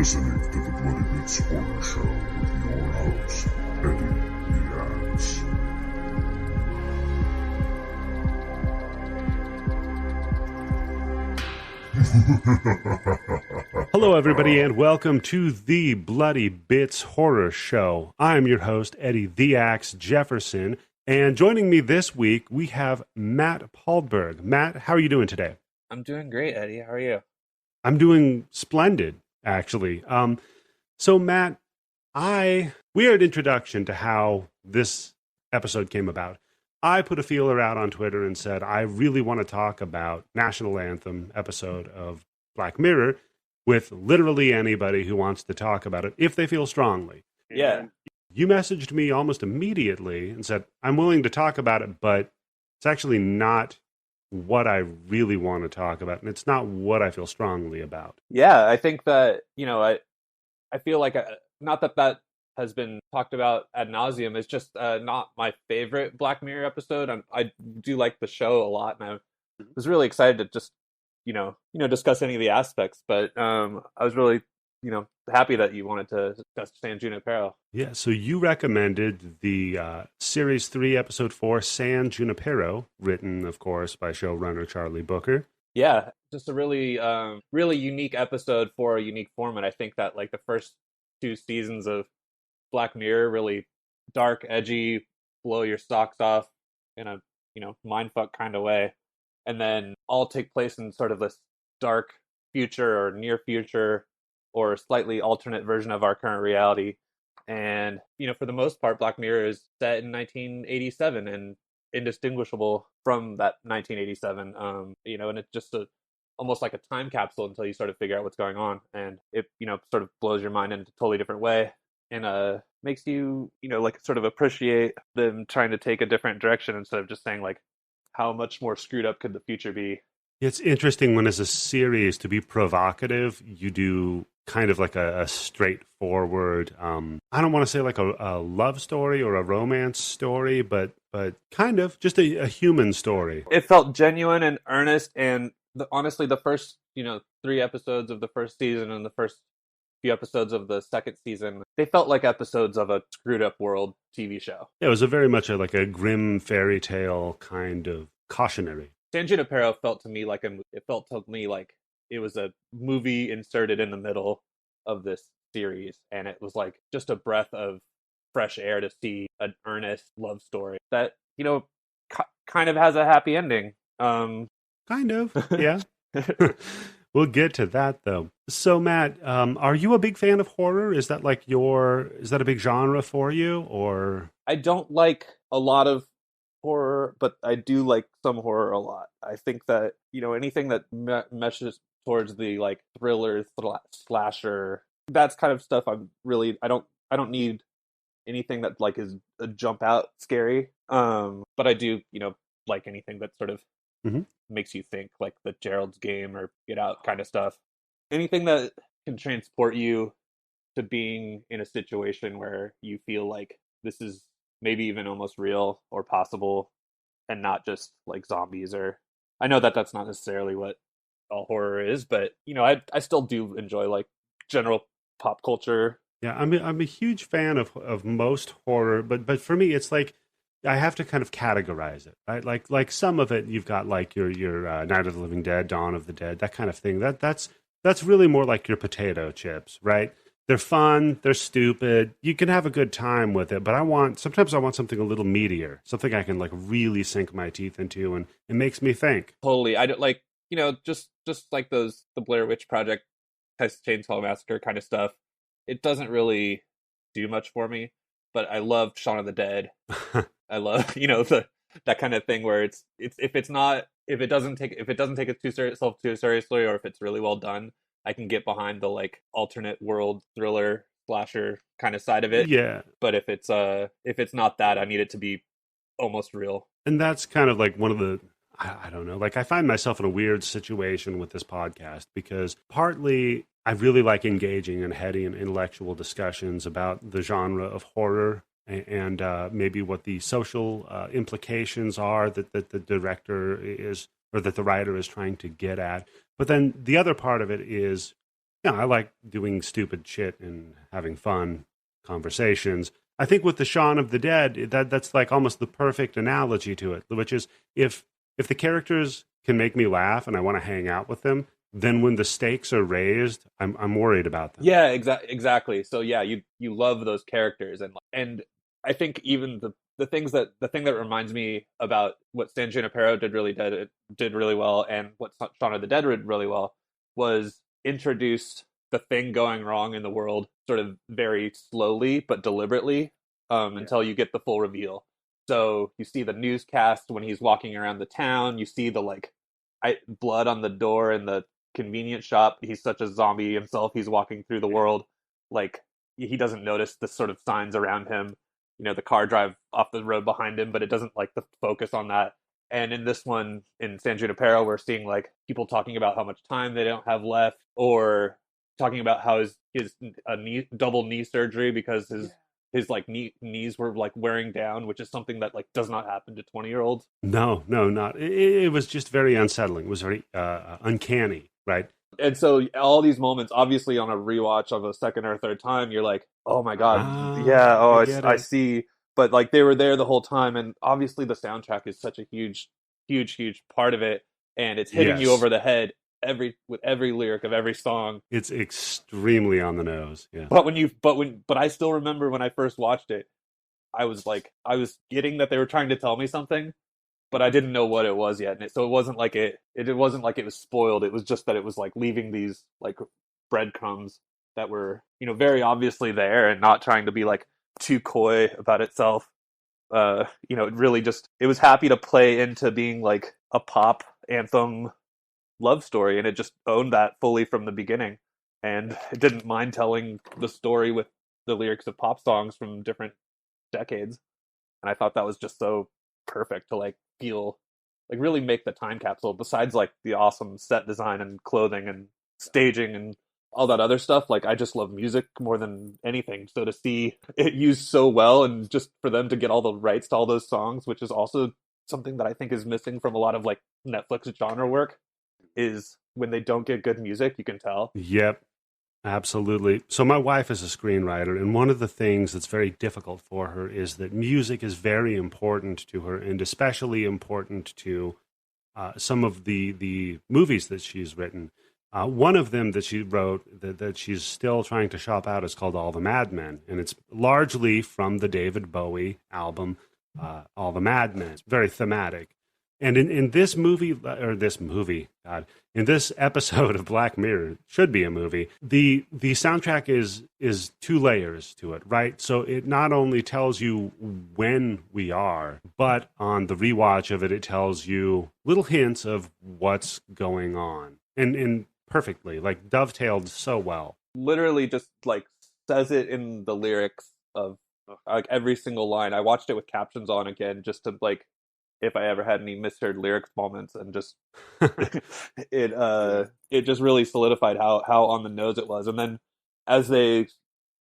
listening to the Bloodybits Horror Show with your host, Eddie the Axe. Hello, everybody, and welcome to the Bloodybits Horror Show. I'm your host, Eddie the Axe Jefferson, and joining me this week, we have Matt Poldberg. Matt, how are you doing today? I'm doing great, Eddie. How are you? I'm doing splendid, actually. So, Matt, weird introduction to how this episode came about. I put a feeler out on Twitter and said, I really want to talk about National Anthem episode of Black Mirror with literally anybody who wants to talk about it, if they feel strongly. Yeah. And you messaged me almost immediately and said, I'm willing to talk about it, but it's actually not what I really want to talk about, and it's not what I feel strongly about. Yeah, I think that, I feel like, not that has been talked about ad nauseum. It's just not my favorite Black Mirror episode. I do like the show a lot, and I was really excited to just, discuss any of the aspects. But I was really, happy that you wanted to discuss San Junipero. Yeah, so you recommended the Series 3, Episode 4, San Junipero, written, of course, by showrunner Charlie Booker. Yeah, just a really, really unique episode for a unique format. I think that, like, the first 2 seasons of Black Mirror, really dark, edgy, blow your socks off in a, mindfuck kind of way. And then all take place in sort of this dark future or near future or slightly alternate version of our current reality. And, for the most part, Black Mirror is set in 1987 and indistinguishable from that 1987. And it's just almost like a time capsule until you sort of figure out what's going on. And it, sort of blows your mind in a totally different way. And makes you, sort of appreciate them trying to take a different direction instead of just saying, like, how much more screwed up could the future be? It's interesting when, as a series, to be provocative, you do kind of like a straightforward, I don't want to say like a love story or a romance story, but kind of just a human story. It felt genuine and earnest, and honestly, the first, 3 episodes of the first season and the first few episodes of the second season, they felt like episodes of a screwed up world TV show. Yeah, it was a very much like a grim fairy tale kind of cautionary. San Junipero felt to me like it was a movie inserted in the middle of this series, and it was like just a breath of fresh air to see an earnest love story that, kind of has a happy ending. Kind of, yeah. We'll get to that, though. So, Matt, are you a big fan of horror? Is that a big genre for you, or? I don't like a lot of horror, but I do like some horror a lot. I think that, anything that meshes towards the, like, thriller, slasher, that's kind of stuff I don't need anything that, like, is a jump out scary. But I do, like anything that sort of makes you think, like the Gerald's Game or Get Out kind of stuff. Anything that can transport you to being in a situation where you feel like this is maybe even almost real or possible and not just like zombies. Or I know that that's not necessarily what all horror is, but I still do enjoy like general pop culture. Yeah, I'm a huge fan of most horror, but for me it's like I have to kind of categorize it, right? Like some of it, you've got like your Night of the Living Dead, Dawn of the Dead, that kind of thing. That's really more like your potato chips, right? They're fun, they're stupid. You can have a good time with it, but sometimes I want something a little meatier, something I can like really sink my teeth into, and it makes me think. Totally, I don't like just like the Blair Witch Project, Texas Chainsaw Massacre kind of stuff. It doesn't really do much for me, but I love Shaun of the Dead. I love, that kind of thing where it's if it doesn't take itself too seriously, or if it's really well done, I can get behind the like alternate world thriller slasher kind of side of it. Yeah. But if it's not that, I need it to be almost real. And that's kind of like one of the, I don't know, like I find myself in a weird situation with this podcast because partly I really like engaging in heady and intellectual discussions about the genre of horror and maybe what the social implications are that the director is, or that the writer is trying to get at. But then the other part of it is Yeah, I like doing stupid shit and having fun conversations. I think with the Shaun of the Dead, that's like almost the perfect analogy to it, which is if the characters can make me laugh and I want to hang out with them, then when the stakes are raised, I'm worried about them. Yeah, exactly. So yeah, you love those characters, and I think even the thing that reminds me about what San Junipero did really well, and what Shaun of the Dead did really well, was introduce the thing going wrong in the world sort of very slowly but deliberately, until you get the full reveal. So you see the newscast when he's walking around the town. You see the blood on the door in the convenience shop. He's such a zombie himself. He's walking through the world like he doesn't notice the sort of signs around him. You know, the car drive off the road behind him, but it doesn't like the focus on that. And in this one, in San Junipero, we're seeing like people talking about how much time they don't have left, or talking about how his double knee surgery because his like knees were like wearing down, which is something that like does not happen to 20-year-olds. No, not. It was just very unsettling. It was very uncanny, right? And so all these moments, obviously on a rewatch of a second or third time, you're like, oh my God, yeah, I see. But like they were there the whole time. And obviously the soundtrack is such a huge part of it. And it's hitting you over the head with every lyric of every song. It's extremely on the nose. Yeah. But I still remember when I first watched it, I was getting that they were trying to tell me something, but I didn't know what it was yet. And so it wasn't like it wasn't like it was spoiled. It was just that it was like leaving these like breadcrumbs that were, you know, very obviously there and not trying to be like too coy about itself. You know, it really just, it was happy to play into being like a pop anthem love story, and it just owned that fully from the beginning. And it didn't mind telling the story with the lyrics of pop songs from different decades. And I thought that was just so perfect to like feel like really make the time capsule, besides like the awesome set design and clothing and staging and all that other stuff. Like I just love music more than anything, so to see it used so well, and just for them to get all the rights to all those songs, which is also something that I think is missing from a lot of like Netflix genre work, is when they don't get good music, you can tell. Yep. Absolutely. So my wife is a screenwriter, and one of the things that's very difficult for her is that music is very important to her, and especially important to some of the movies that she's written. One of them that she wrote that she's still trying to shop out is called All the Mad Men, and it's largely from the David Bowie album, All the Mad Men. It's very thematic. And in this movie, in this episode of Black Mirror, should be a movie, the soundtrack is two layers to it, right? So it not only tells you when we are, but on the rewatch of it, it tells you little hints of what's going on. And perfectly, like dovetailed so well. Literally just like says it in the lyrics of like every single line. I watched it with captions on again, just to like, if I ever had any misheard lyrics moments, and just it just really solidified how on the nose it was. And then as they,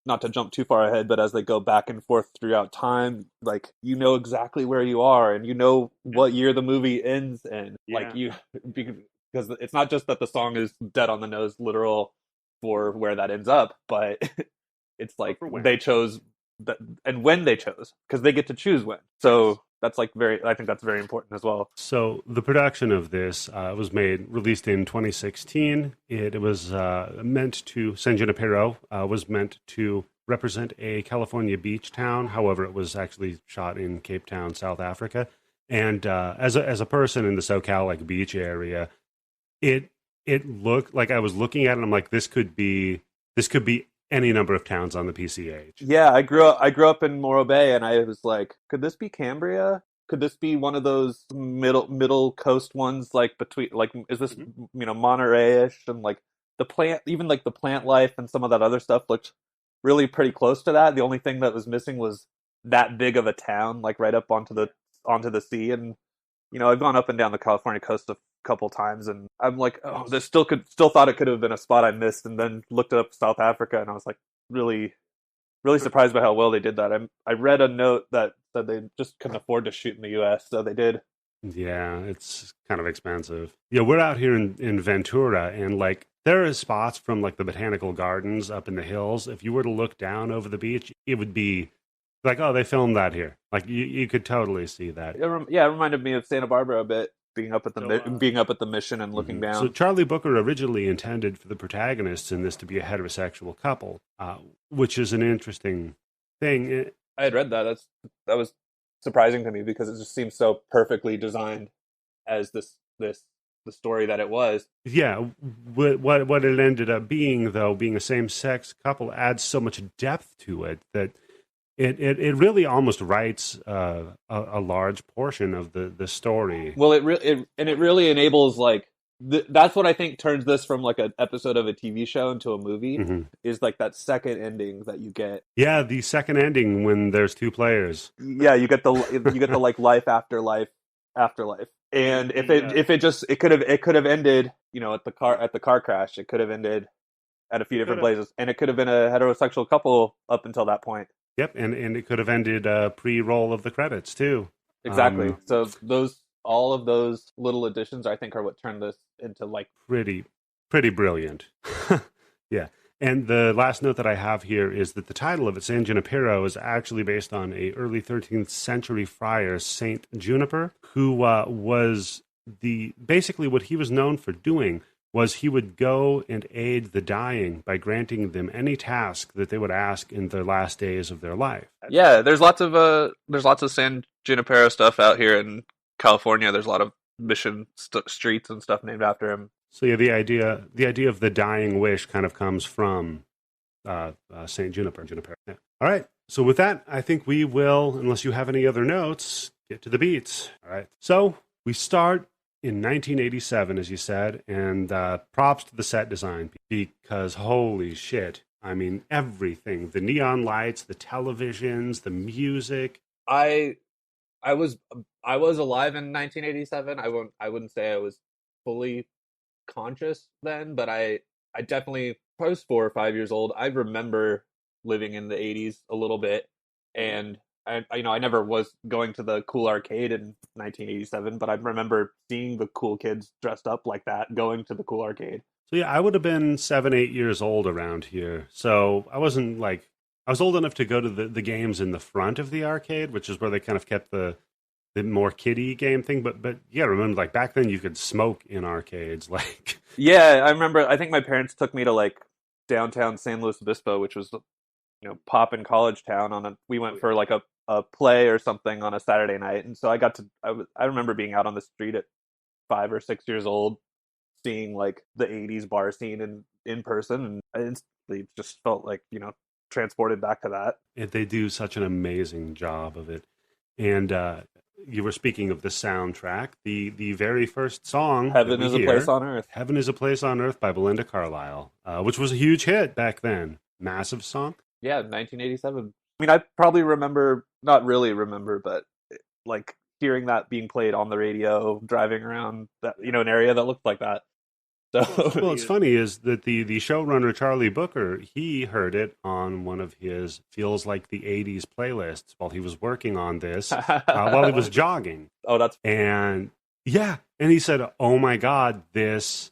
not to jump too far ahead, but as they go back and forth throughout time, like you know exactly where you are, and you know what year the movie ends in. Yeah. Like you, because it's not just that the song is dead on the nose literal for where that ends up, but it's like they chose that, and when they chose, because they get to choose when. So that's like I think that's very important as well. So the production of this was released in 2016. It was San Junipero was meant to represent a California beach town. However, it was actually shot in Cape Town, South Africa. And as a person in the SoCal like beach area, it looked like, I was looking at it and I'm like, this could be any number of towns on the PCH. Yeah, I grew up in Morro Bay, and I was like, could this be Cambria? Could this be one of those middle coast ones, like between, like, is this, you know, Monterey-ish? And like the plant, even like the plant life and some of that other stuff looked really pretty close to that. The only thing that was missing was that big of a town, like right up onto the sea. And you know, I've gone up and down the California coast a couple times, and I'm like, oh, this still thought it could have been a spot I missed, and then looked up South Africa, and I was like, really, really surprised by how well they did that. I read a note that said they just couldn't afford to shoot in the U.S., so they did. Yeah, it's kind of expensive. Yeah, we're out here in Ventura, and like there are spots from like the botanical gardens up in the hills. If you were to look down over the beach, it would be like, oh, they filmed that here. Like you could totally see that. Yeah, it reminded me of Santa Barbara a bit. Being up at the mission and looking down. So Charlie Booker originally intended for the protagonists in this to be a heterosexual couple, which is an interesting thing. I had read that. That was surprising to me because it just seems so perfectly designed as the story that it was. Yeah, what it ended up being, though, being a same-sex couple, adds so much depth to it that it really almost writes a large portion of the story. Well, it really enables like that's what I think turns this from like an episode of a TV show into a movie is like that second ending that you get. Yeah, the second ending when there's two players. Yeah, you get the like life after life after life. And if it could have ended, at the car crash. It could have ended at a few different places, and it could have been a heterosexual couple up until that point. Yep, and it could have ended pre-roll of the credits too. Exactly. So all of those little additions, I think, are what turned this into like pretty brilliant. Yeah. And the last note that I have here is that the title of it, San Junipero, is actually based on a early 13th century friar, Saint Juniper, who was basically what he was known for doing was he would go and aid the dying by granting them any task that they would ask in their last days of their life. Yeah, there's lots of San Junipero stuff out here in California. There's a lot of mission streets and stuff named after him. So yeah, the idea of the dying wish kind of comes from Saint Junipero. Yeah. All right. So with that, I think we will, unless you have any other notes, get to the beats. All right. So we start in 1987, as you said, and props to the set design because holy shit. I mean, everything, the neon lights, the televisions, the music. I was alive in 1987. I wouldn't say I was fully conscious then, but I definitely, I was 4 or 5 years old. I remember living in the 80s a little bit, and I never was going to the cool arcade in 1987, but I remember seeing the cool kids dressed up like that going to the cool arcade. So yeah, I would have been 7, 8 years old around here. So I wasn't like, I was old enough to go to the games in the front of the arcade, which is where they kind of kept the more kiddie game thing. But yeah, remember like back then you could smoke in arcades. Like yeah, I remember. I think my parents took me to like downtown San Luis Obispo, which was poppin' college town. We went for like a play or something on a Saturday night, and so I remember being out on the street at 5 or 6 years old, seeing like the 80s bar scene in person, and I instantly just felt like transported back to that. And they do such an amazing job of it. And you were speaking of the soundtrack, the very first song, Heaven is a Place on Earth. Heaven is a Place on Earth by Belinda Carlisle, which was a huge hit back then. Massive song. Yeah, 1987. I mean, I probably not really remember, but like hearing that being played on the radio, driving around that, an area that looked like that. So, well, it's funny is that the showrunner Charlie Booker, he heard it on one of his Feels Like the 80s playlists while he was working on this, while he was jogging. Oh, and yeah, and he said, "Oh my God, this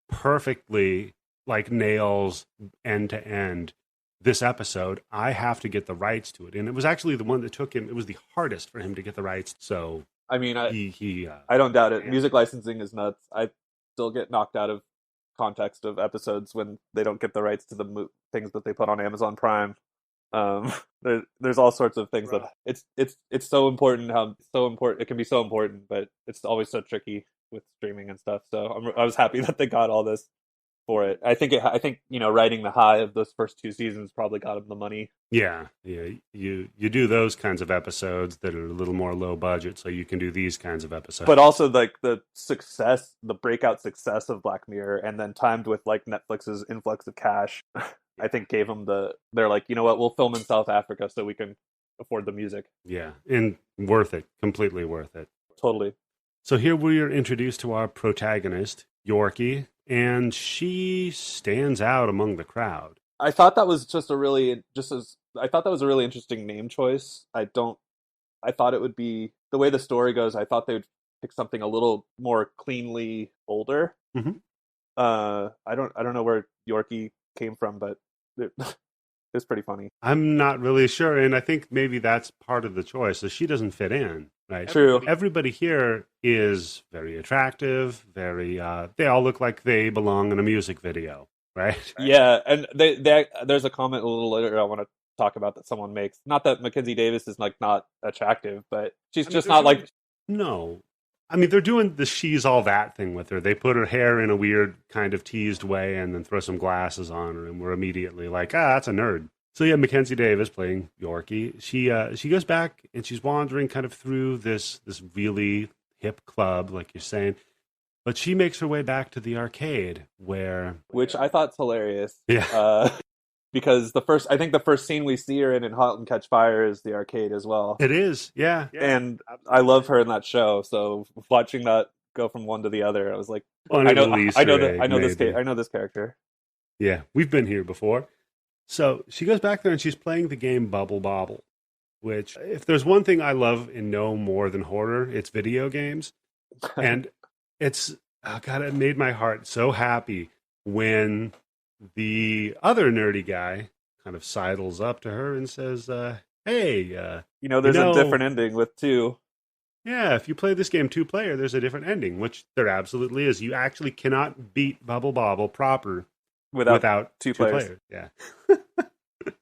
perfectly like nails end to end this episode. I have to get the rights to it." And it was actually the one that took him. It was the hardest for him to get the rights. So I mean, I don't doubt it. Yeah. Music licensing is nuts. I still get knocked out of context of episodes when they don't get the rights to the things that they put on Amazon Prime. There's all sorts of things that it's so important it can be so important, but it's always so tricky with streaming and stuff. So I was happy that they got all this for it. I think riding the high of those first 2 seasons probably got them the money. Yeah. You do those kinds of episodes that are a little more low budget, so you can do these kinds of episodes. But also like the breakout success of Black Mirror, and then timed with like Netflix's influx of cash, I think gave them they're like, you know what, we'll film in South Africa so we can afford the music. Yeah, and worth it, completely worth it. Totally. So here we are introduced to our protagonist, Yorkie, and she stands out among the crowd. I thought that was a really interesting name choice. I thought it would be, the way the story goes, I thought they would pick something a little more cleanly older. Mm-hmm. I don't know where Yorkie came from, but it, it's pretty funny. I'm not really sure, and I think maybe that's part of the choice. So she doesn't fit in, right? True. Everybody here is very attractive. Very, they all look like they belong in a music video, right? Yeah, and there's a comment a little later I want to talk about that someone makes. Not that Mackenzie Davis is like not attractive, but she's just not like. No. I mean, they're doing the she's all that thing with her. They put her hair in a weird kind of teased way and then throw some glasses on her, and we're immediately like, that's a nerd. So yeah, Mackenzie Davis playing Yorkie. She goes back and she's wandering kind of through this really hip club, like you're saying. But she makes her way back to the arcade which I thought's hilarious. Yeah. Because I think the first scene we see her in *Halt and Catch Fire* is the arcade as well. It is, yeah. And I love her in that show. So watching that go from one to the other, I was like, I know this character. Yeah, we've been here before. So she goes back there and she's playing the game Bubble Bobble, which if there's one thing I love and know more than horror, it's video games. And it's, oh God, it made my heart so happy when the other nerdy guy kind of sidles up to her and says, hey, there's a different ending with 2. Yeah, if you play this game 2-player, there's a different ending, which there absolutely is. You actually cannot beat Bubble Bobble proper without 2 players. Yeah.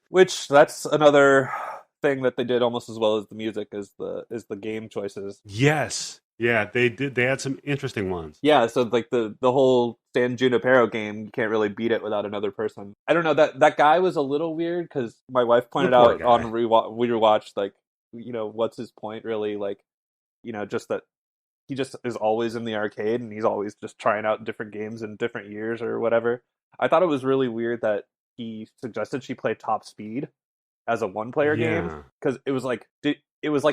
Which that's another thing that they did almost as well as the music is the game choices. Yes. Yeah, they did. They had some interesting ones. Yeah, so like the whole San Junipero game, you can't really beat it without another person. I don't know, that guy was a little weird because my wife pointed out on we rewatched, like, what's his point really, like, just that he just is always in the arcade and he's always just trying out different games in different years or whatever. I thought it was really weird that he suggested she play Top Speed as a 1-player game, because it was like,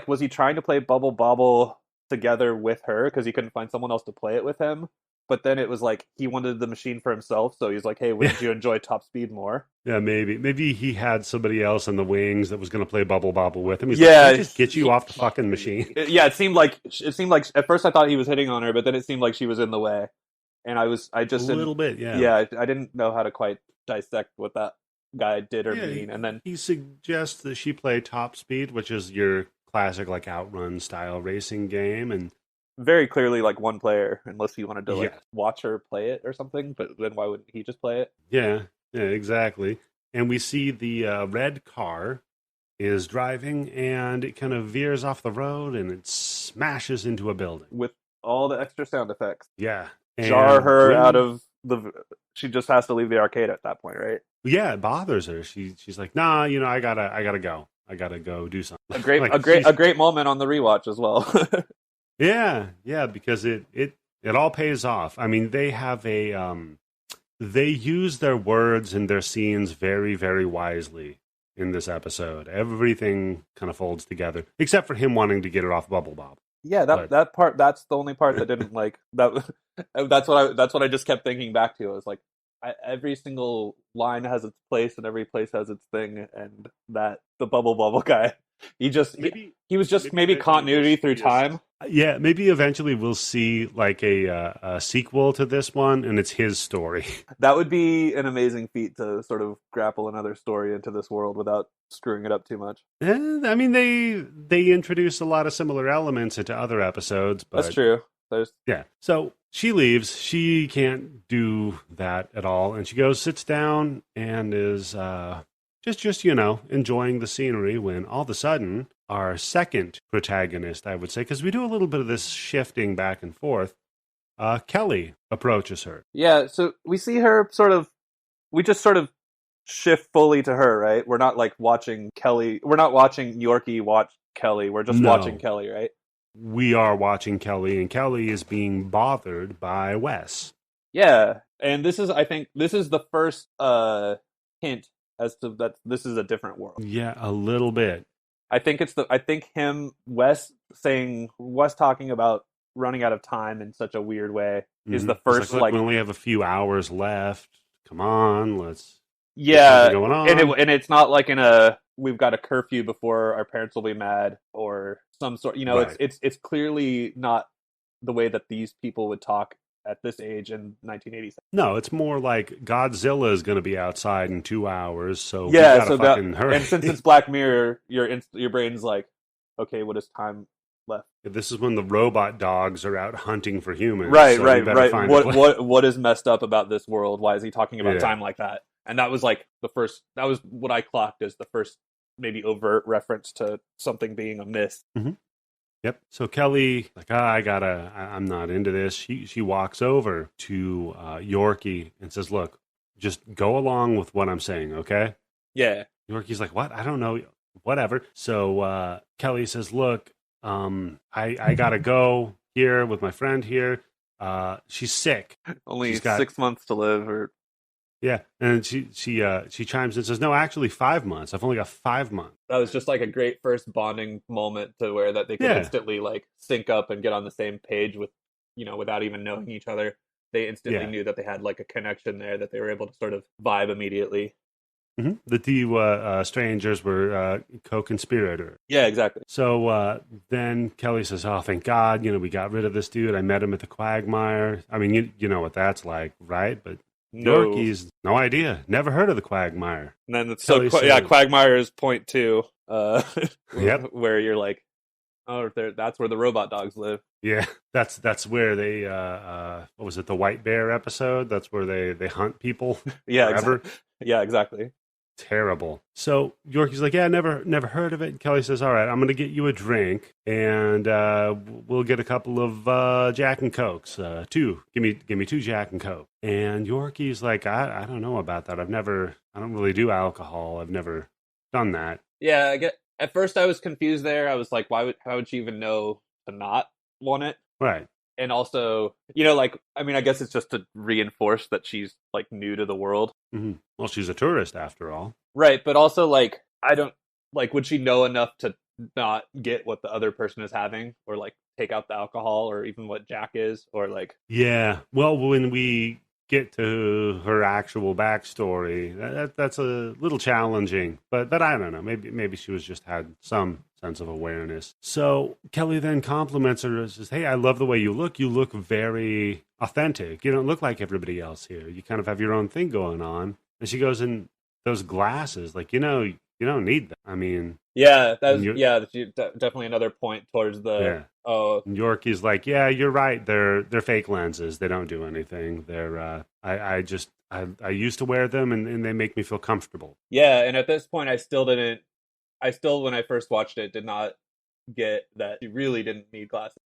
was he trying to play Bubble Bobble together with her because he couldn't find someone else to play it with him? But then it was like he wanted the machine for himself, so he's like, hey, wouldn't you enjoy Top Speed more? Yeah, maybe he had somebody else in the wings that was going to play Bubble Bobble with him. He's like, just get you off the fucking machine. Yeah, it seemed like at first I thought he was hitting on her, but then it seemed like she was in the way, and I just a little bit, yeah. Yeah, I didn't know how to quite dissect what that guy did or mean. And then he suggests that she play Top Speed, which is your classic like outrun style racing game, and very clearly like 1 player, unless he wanted to watch her play it or something. But then why wouldn't he just play it? Yeah, exactly. And we see the red car is driving, and it kind of veers off the road, and it smashes into a building with all the extra sound effects. Yeah, jar her out of the. She just has to leave the arcade at that point, right? Yeah, it bothers her. She's like, nah, I gotta go. I gotta go do something. A great moment on the rewatch as well. Yeah, because it all pays off. I mean, they have they use their words and their scenes very, very wisely in this episode. Everything kind of folds together, except for him wanting to get her off Bubble Bob. Yeah, that part, that's the only part that didn't like that. That's what I just kept thinking back to. I was like, every single line has its place and every place has its thing, and that the Bubble Bobble guy, he was just maybe continuity through time. Yeah, maybe eventually we'll see like a sequel to this one, and it's his story. That would be an amazing feat to sort of grapple another story into this world without screwing it up too much. I mean, they introduce a lot of similar elements into other episodes. But that's true. Yeah. So she leaves. She can't do that at all, and she goes, sits down, and is just enjoying the scenery when all of a sudden our second protagonist, I would say, because we do a little bit of this shifting back and forth, Kelly approaches her. Yeah, so we see her we just sort of shift fully to her, right? We're not like watching Kelly. We're not watching Yorkie watch Kelly. We're just watching Kelly, right? We are watching Kelly, and Kelly is being bothered by Wes. Yeah, and I think this is the first hint as to that this is a different world. Yeah, a little bit. I think Wes talking about running out of time in such a weird way is the first like we only have a few hours left. Come on, let's get going on. And it's not like we've got a curfew before our parents will be mad or some sort. Right. It's clearly not the way that these people would talk at this age in 1987. No, it's more like Godzilla is going to be outside in 2 hours, so we Yeah, gotta so fucking hurry. and since it's Black Mirror, your brain's like, okay, what is time left? This is when the robot dogs are out hunting for humans. Right, so right, we better right. find a place. What is messed up about this world? Why is he talking about Yeah. time like that? And that was like the first. That was what I clocked as the first maybe overt reference to something being amiss. Yep. So Kelly, like, I'm not into this. She walks over to Yorkie and says, "Look, just go along with what I'm saying, okay?" Yeah, Yorkie's like, "What? I don't know. Whatever." So Kelly says, "Look, I gotta go here with my friend here. She's sick. only She's got- 6 months to live, or Yeah." And she chimes in and says, "No, actually 5 months. I've only got 5 months." that was just like a great first bonding moment to where that they could Yeah. instantly like sync up and get on the same page with, without even knowing each other. They instantly Yeah. knew that they had like a connection there, that they were able to sort of vibe immediately. The two strangers were co-conspirators. Yeah, exactly. So then Kelly says, "Oh, thank God, we got rid of this dude. I met him at the Quagmire." I mean, you know what that's like, right? But No. Yorkie's no idea. Never heard of the Quagmire. And then it's Kelly so said- Quagmire is point two. Yep. Where you're like, oh, that's where the robot dogs live. Yeah, that's where they what was it, the White Bear episode? That's where they hunt people. Yeah, Forever? Yeah, exactly. Terrible. So Yorkie's like, "Yeah, never heard of it." And Kelly says, "All right, I'm going to get you a drink, and we'll get a couple of Jack and Cokes. Two. Give me 2 Jack and Coke." And Yorkie's like, I don't know about that. I don't really do alcohol. I've never done that. Yeah, at first I was confused there. I was like, how would she even know to not want it? Right. And also, I guess it's just to reinforce that she's like new to the world. Mm-hmm. Well, she's a tourist after all. Right, but also like, I don't like, would she know enough to not get what the other person is having, or like take out the alcohol, or even what Jack is, or like... Yeah. Well, when we get to her actual backstory, that's a little challenging, but I don't know. Maybe she was just had some sense of awareness. So Kelly then compliments her and says, "Hey, I love the way you look. You look very authentic. You don't look like everybody else here. You kind of have your own thing going on." And she goes, "In those glasses, like, you don't need them. I mean..." Yeah, that's definitely another point towards the... Yeah. Oh, And Yorkie's like, "Yeah, you're right. They're fake lenses. They don't do anything. They're I used to wear them, and they make me feel comfortable." yeah, and at this point, when I first watched it, did not get that she really didn't need glasses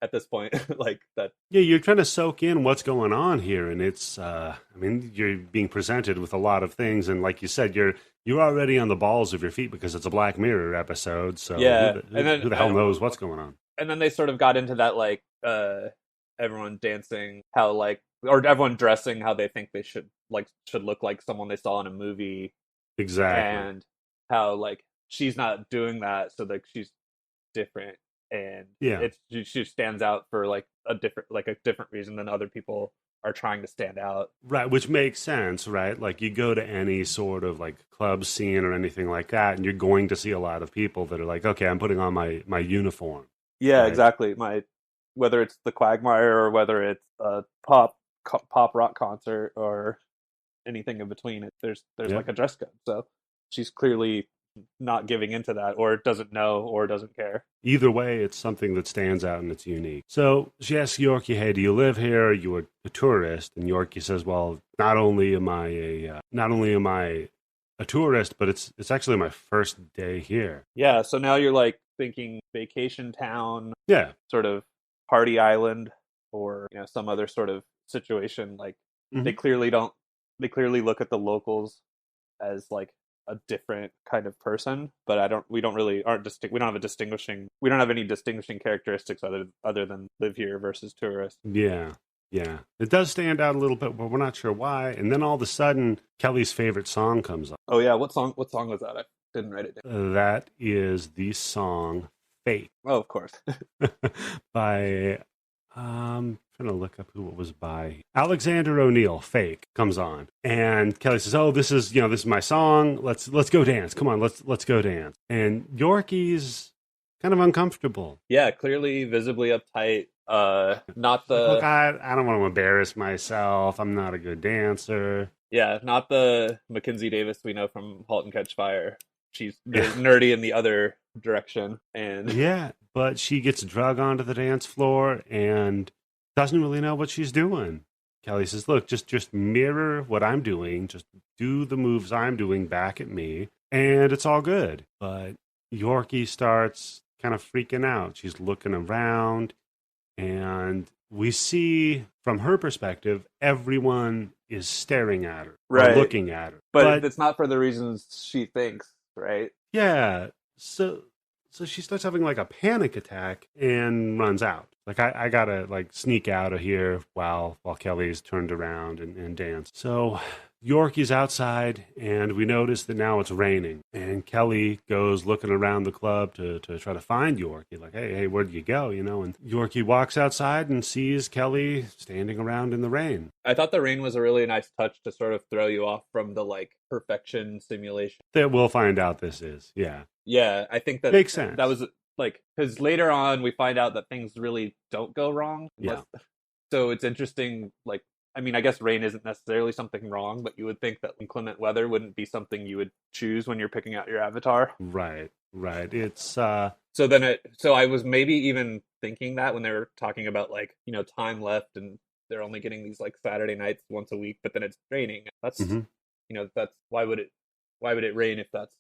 at this point. Like that. Yeah, you're trying to soak in what's going on here, and it's you're being presented with a lot of things, and like you said, you're already on the balls of your feet because it's a Black Mirror episode. So Yeah, who the hell knows what's going on? And then they sort of got into that, like, everyone dancing how, like, or everyone dressing how they think they should look like someone they saw in a movie. Exactly. And how, like, she's not doing that, so like she's different, and Yeah. she stands out for like a different reason than other people are trying to stand out. Right, which makes sense, right? Like, you go to any sort of like club scene or anything like that, and you're going to see a lot of people that are like, "Okay, I'm putting on my uniform." Yeah, Right. exactly. Whether it's the Quagmire or whether it's a pop rock concert or anything in between, there's Yeah. like a dress code. So she's clearly not giving into that, or doesn't know, or doesn't care. Either way, it's something that stands out and it's unique. So she asks Yorkie, "Hey, do you live here? Are you a tourist?" And Yorkie says, "Well, not only am I a tourist, but it's actually my first day here." Yeah. So now you're like thinking vacation town, Yeah. sort of party island, or some other sort of situation. Like Mhm. they clearly look at the locals as like a different kind of person, but we don't have any distinguishing characteristics other than live here versus tourist. Yeah. Yeah. It does stand out a little bit, but we're not sure why. And then all of a sudden, Kelly's favorite song comes on. Oh yeah, what song was that? I didn't write it down. That is the song Fate Oh, of course. by trying to look up who it was by. Alexander O'Neill. Fake comes on, and Kelly says, "Oh, this is my song. Let's go dance. Come on, let's go dance." And Yorkie's kind of uncomfortable. Yeah, clearly visibly uptight. Not Look, the I don't want to embarrass myself. I'm not a good dancer. not the Mackenzie Davis we know from *Halt and Catch Fire*. She's nerdy in the other direction, and Yeah, but she gets drug onto the dance floor and doesn't really know what she's doing. Kelly says, "Look, just mirror what I'm doing. Just do the moves I'm doing back at me, and it's all good." But Yorkie starts kind of freaking out. She's looking around, and we see from her perspective, everyone is staring at her, or looking at her. But it's not for the reasons she thinks, right? Yeah, so she starts having like a panic attack and runs out. Like I gotta like sneak out of here while Kelly's turned around and danced. So Yorkie's outside, and we notice that now it's raining. And Kelly goes looking around the club to try to find Yorkie. Like, hey, where'd you go? You know, and Yorkie walks outside and sees Kelly standing around in the rain. I thought the rain was a really nice touch to sort of throw you off from the like perfection simulation. That we'll find out this is, yeah. Yeah, I think that makes sense. That was like, because later on we find out that things really don't go wrong. Yeah. So it's interesting, like, I mean, I guess rain isn't necessarily something wrong, but you would think that inclement weather wouldn't be something you would choose when you're picking out your avatar. Right. It's So I was maybe even thinking that when they were talking about like, you know, time left and they're only getting these like Saturday nights once a week, but then it's raining. That's you know, that's why would it rain if that's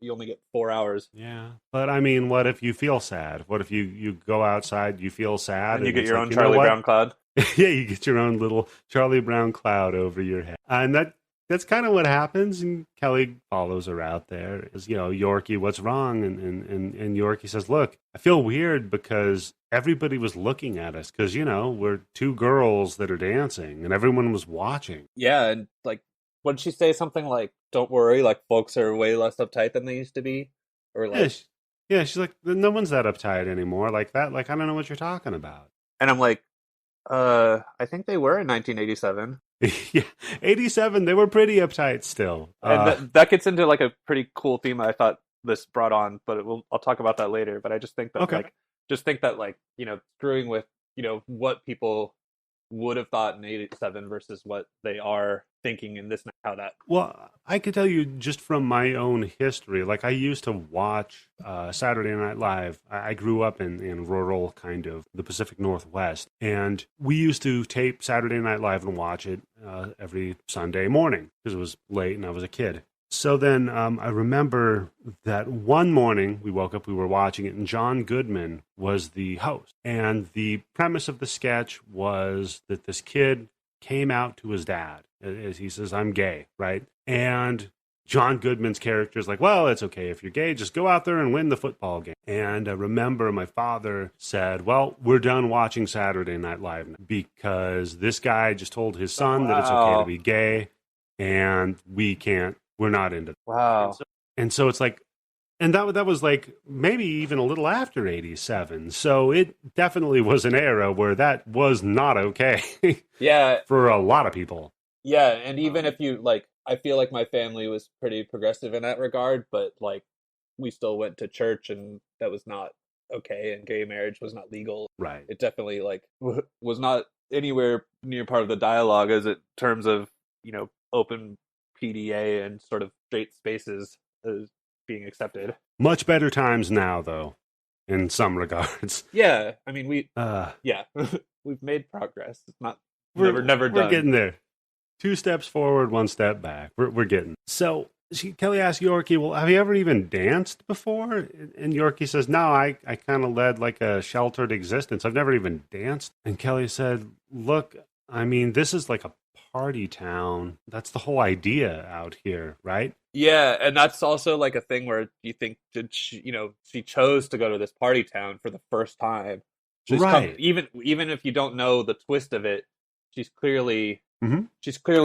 you only get 4 hours? Yeah, but I mean, what if you feel sad? What if you go outside, you feel sad, and you get your own Charlie Brown cloud? Yeah, you get your own little Charlie Brown cloud over your head, and that's kind of what happens. And Kelly follows her out there. Is, you know, Yorkie, what's wrong? And Yorkie says, look, I feel weird because everybody was looking at us because, you know, we're two girls that are dancing and everyone was watching. Yeah, and like, what did she say? Something like, don't worry, like folks are way less uptight than they used to be? Or like, yeah, she's like, no one's that uptight anymore. Like that, like, I don't know what you're talking about. And I'm like, I think they were in 1987. Yeah, 87, they were pretty uptight still. And that gets into like a pretty cool theme I thought this brought on, but I'll talk about that later. But I just think that like, you know, screwing with, you know, what people would have thought in 87 versus what they are thinking in this, how that. Well, I could tell you just from my own history, like I used to watch Saturday Night Live. I grew up in rural kind of the Pacific Northwest, and we used to tape Saturday Night Live and watch it every Sunday morning because it was late and I was a kid. So then I remember that one morning we woke up, we were watching it, and John Goodman was the host. And the premise of the sketch was that this kid came out to his dad. As he says, I'm gay, right? And John Goodman's character is like, well, it's okay if you're gay, just go out there and win the football game. And I remember my father said, well, we're done watching Saturday Night Live now because this guy just told his son that it's okay to be gay, and we're not into it. Wow. And so it's like, and that was like maybe even a little after 87. So it definitely was an era where that was not okay. Yeah. For a lot of people. Yeah. And even if you like, I feel like my family was pretty progressive in that regard, but like we still went to church and that was not okay. And gay marriage was not legal. Right. It definitely like was not anywhere near part of the dialogue as in terms of, you know, open PDA and sort of straight spaces as being accepted. Much better times now, though, in some regards. Yeah, I mean, we've made progress. It's not never done. We're getting there. 2 steps forward, 1 step back. We're getting. So Kelly asked Yorkie, well, have you ever even danced before? And Yorkie says, no, I kind of led like a sheltered existence. I've never even danced. And Kelly said, look, I mean, this is like a party town. That's the whole idea out here, right? Yeah, and that's also like a thing where you think she chose to go to this party town for the first time. Right. Even if you don't know the twist of it, she's clearly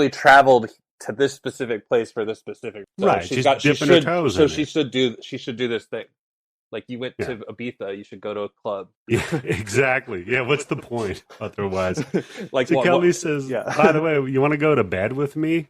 traveled to this specific place for this specific. So right. She's dipping her toes. So she should do this thing. Like you went to Ibiza, you should go to a club. Yeah, exactly. Yeah, what's the point otherwise? Like so Kelly says, by the way, you want to go to bed with me?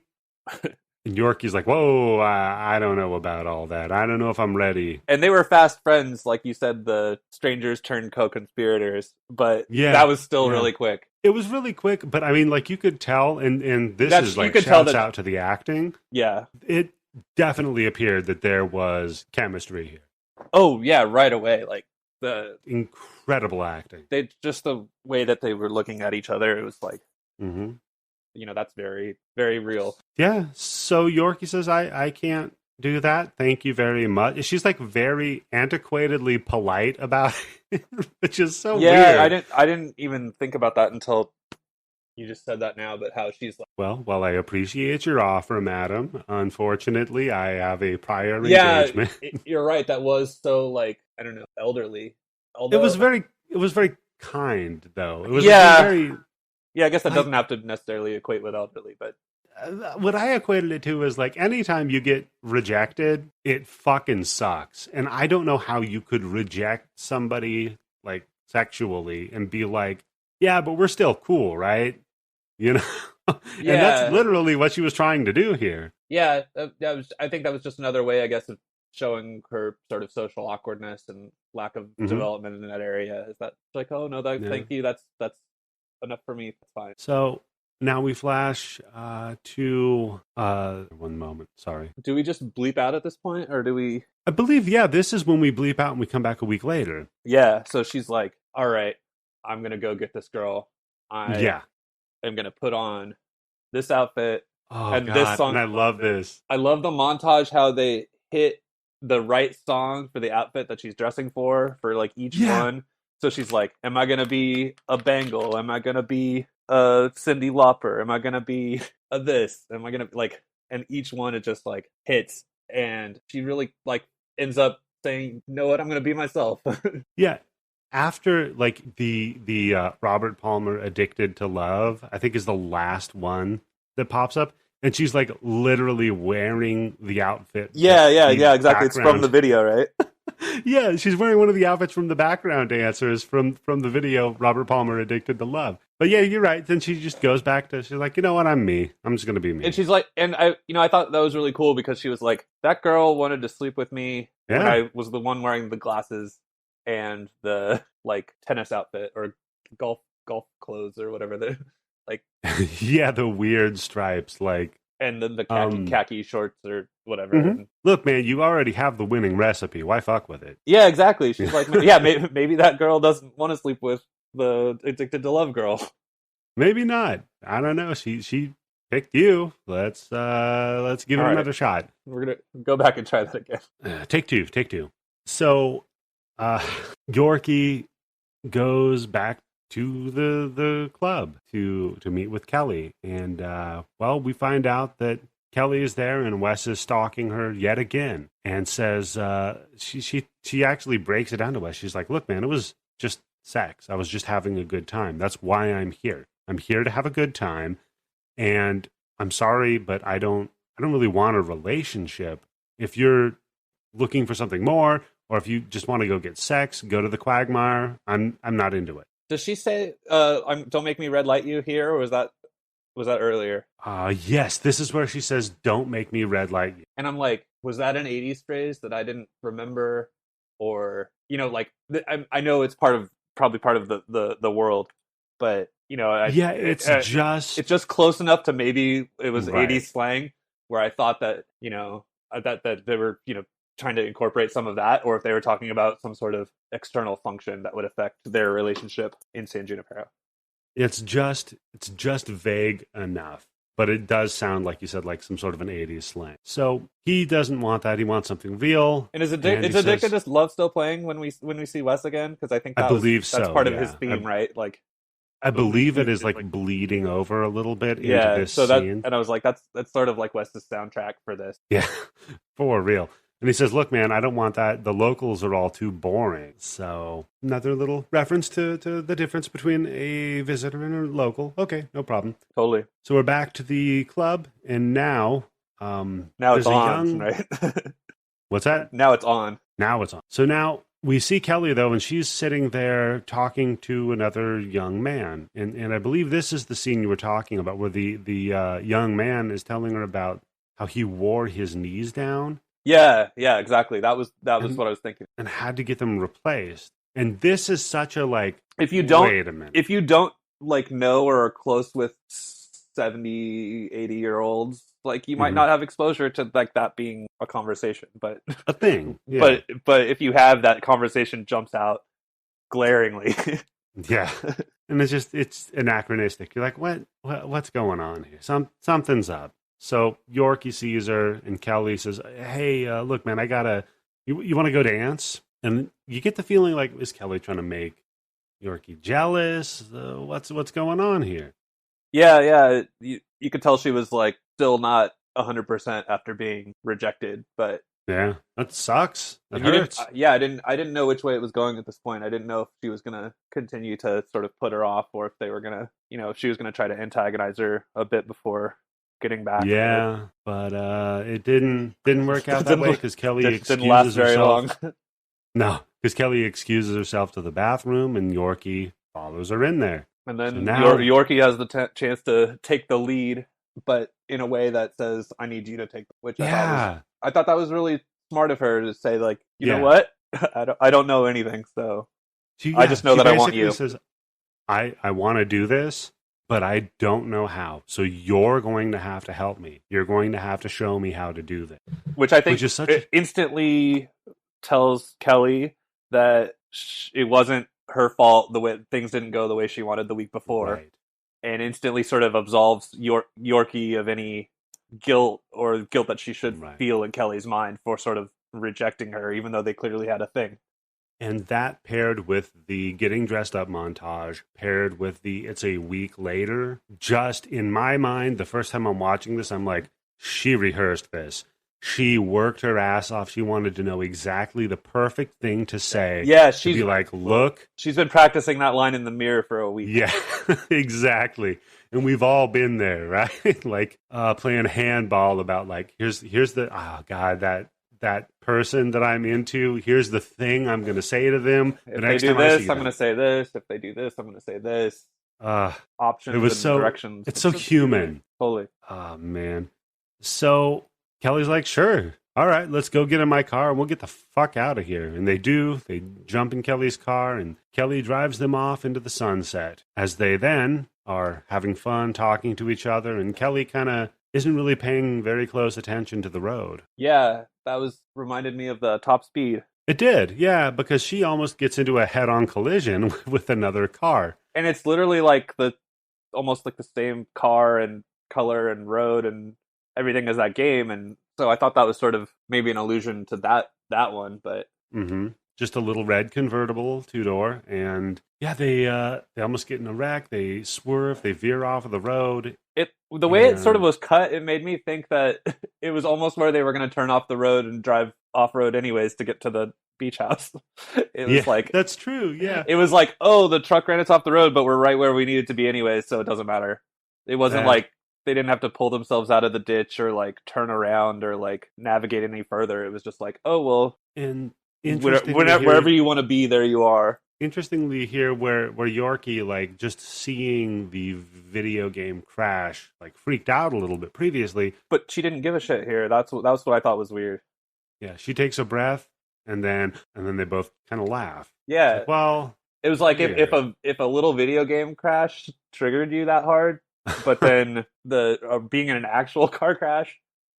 And Yorkie's like, whoa, I don't know about all that. I don't know if I'm ready. And they were fast friends, like you said, the strangers turned co-conspirators, but that was still really quick. It was really quick, but I mean, like, you could tell, and this is like shouts out to the acting. Yeah. It definitely appeared that there was chemistry here. Oh, yeah, right away. Like, the incredible acting. Just the way that they were looking at each other, it was like, that's very, very real. Yeah. So Yorkie says, I can't do that. Thank you very much. She's like very antiquatedly polite about it, which is so weird. Yeah, I didn't even think about that until you just said that now, but how she's like, well, I appreciate your offer, madam. Unfortunately, I have a prior engagement. You're right. That was so, like, I don't know, elderly. Although, it was very kind, though. It was very. Yeah, I guess that doesn't have to necessarily equate with elderly, but what I equated it to is like anytime you get rejected, it fucking sucks. And I don't know how you could reject somebody like sexually and be like, yeah, but we're still cool, right? You know? And that's literally what she was trying to do here. Yeah, I think that was just another way, I guess, of showing her sort of social awkwardness and lack of development in that area. Is that like, oh no, thank you, that's enough for me. That's fine. So now we flash to one moment. Sorry. Do we just bleep out at this point, or do we? I believe, this is when we bleep out and we come back a week later. Yeah. So she's like, "All right, I'm gonna go get this girl. I'm gonna put on this outfit and this song." And I love this. I love the montage how they hit the right song for the outfit that she's dressing for like each one. So she's like, am I going to be a Bangle? Am I going to be a Cyndi Lauper? Am I going to be a this? Am I going to like, and each one it just like hits. And she really like ends up saying, you know what, I'm going to be myself. Yeah. After like the Robert Palmer Addicted to Love, I think is the last one that pops up. And she's like literally wearing the outfit. Yeah, exactly. It's from the video, right? Yeah, she's wearing one of the outfits from the background dancers from the video Robert Palmer Addicted to Love. But yeah, you're right. Then she just goes back to, she's like, you know what, I'm me. I'm just going to be me. And she's like, and I thought that was really cool because she was like, that girl wanted to sleep with me when I was the one wearing the glasses and the like tennis outfit or golf clothes or whatever. They're like, yeah, the weird stripes, like. And then the khaki shorts or whatever. Mm-hmm. Look, man, you already have the winning recipe. Why fuck with it? Yeah, exactly. She's like, yeah, maybe that girl doesn't want to sleep with the Addicted to Love girl. Maybe not. I don't know. She picked you. Let's give it another shot. We're gonna go back and try that again. Take two. So, Yorkie goes back to the club to meet with Kelly, and we find out that Kelly is there and Wes is stalking her yet again, and says she actually breaks it down to Wes. She's like, look, man, it was just sex. I was just having a good time. That's why I'm here. I'm here to have a good time, and I'm sorry, but I don't really want a relationship. If you're looking for something more, or if you just want to go get sex, go to the quagmire. I'm not into it. Does she say, don't make me red light you here, or was that earlier? Yes, this is where she says, don't make me red light you. And I'm like, was that an 80s phrase that I didn't remember? Or, like, I know it's probably part of the world, but, it's just close enough to maybe it was 80s slang where I thought that, that they were, trying to incorporate some of that, or if they were talking about some sort of external function that would affect their relationship in San Junipero. It's just vague enough, but it does sound like you said, like some sort of an 80s slang. So he doesn't want that. He wants something real. And is Addicted to Love still playing when we see Wes again? Because I think that's part of his theme, right? Like, I believe it is like bleeding over a little bit into this scene. And I was like, that's sort of like Wes's soundtrack for this. Yeah, for real. And he says, look, man, I don't want that. The locals are all too boring. So another little reference to the difference between a visitor and a local. Okay, no problem. Totally. So we're back to the club, and now it's on, right? What's that? Now it's on. Now it's on. So now we see Kelly, though, and she's sitting there talking to another young man. And I believe this is the scene you were talking about, where the young man is telling her about how he wore his knees down. Yeah, exactly. That was And what I was thinking. and had to get them replaced. And this is such a like, If you don't, wait a minute. if you don't like know or are close with 70, 80-year olds, like you might not have exposure to like that being a conversation, but A thing. Yeah. but if you have, that conversation jumps out glaringly. Yeah. And it's anachronistic. You're like, what's going on here? Something's up. So Yorkie sees her, and Kelly says, "Hey, look, man, you want to go dance?" And you get the feeling like, is Kelly trying to make Yorkie jealous? What's going on here? Yeah. You could tell she was like still not 100% after being rejected, but Yeah, that sucks. That hurts. I didn't know which way it was going at this point. I didn't know if she was gonna continue to sort of put her off, or if they were gonna, if she was gonna try to antagonize her a bit before getting back. Yeah, but it didn't work out that way because Kelly didn't last very long. No, because Kelly excuses herself to the bathroom, and Yorkie follows her in there. And then So now, Yorkie has the chance to take the lead, but in a way that says, "I need you to take," which I thought that was really smart of her to say, like, you know what, I don't know anything, so I just know that I want you. Says, I want to do this, but I don't know how. So you're going to have to help me. You're going to have to show me how to do this. Which I think instantly tells Kelly that it wasn't her fault the way things didn't go the way she wanted the week before. Right. And instantly sort of absolves Yorkie of any guilt that she should feel in Kelly's mind for sort of rejecting her, even though they clearly had a thing. And that paired with the getting dressed up montage, paired with the it's a week later, just in my mind, the first time I'm watching this, I'm like, she rehearsed this. She worked her ass off. She wanted to know exactly the perfect thing to say. Yeah, she'd be like, look. She's been practicing that line in the mirror for a week. Yeah, exactly. And we've all been there, right? Like playing handball about like, here's the, oh God, that person that I'm into, here's the thing I'm going to say to them. If they do this, I'm going to say this. If they do this, I'm going to say this. Options and directions. It's so human. Totally. Oh, man. So Kelly's like, sure. All right, let's go get in my car and we'll get the fuck out of here. And they do. They jump in Kelly's car and Kelly drives them off into the sunset as they then are having fun talking to each other. And Kelly kind of isn't really paying very close attention to the road. Yeah, that reminded me of the Top Speed. It did, yeah, because she almost gets into a head-on collision with another car. And it's literally like almost like the same car and color and road and everything as that game. And so I thought that was sort of maybe an allusion to that one, but just a little red convertible 2-door, and yeah, they almost get in a wreck. They swerve, they veer off of the road. The way it sort of was cut, it made me think that it was almost where they were going to turn off the road and drive off road anyways to get to the beach house. It was like, that's true. Yeah, it was like, oh, the truck ran us off the road, but we're right where we needed to be anyways, so it doesn't matter. It wasn't like they didn't have to pull themselves out of the ditch or like turn around or like navigate any further. It was just like, oh well, and wherever you want to be, there you are. Interestingly here, where Yorkie, like, just seeing the video game crash, like, freaked out a little bit previously. But she didn't give a shit here. That's what I thought was weird. Yeah, she takes a breath, and then they both kind of laugh. Yeah. Like, well, it was like if a little video game crash triggered you that hard, but then the being in an actual car crash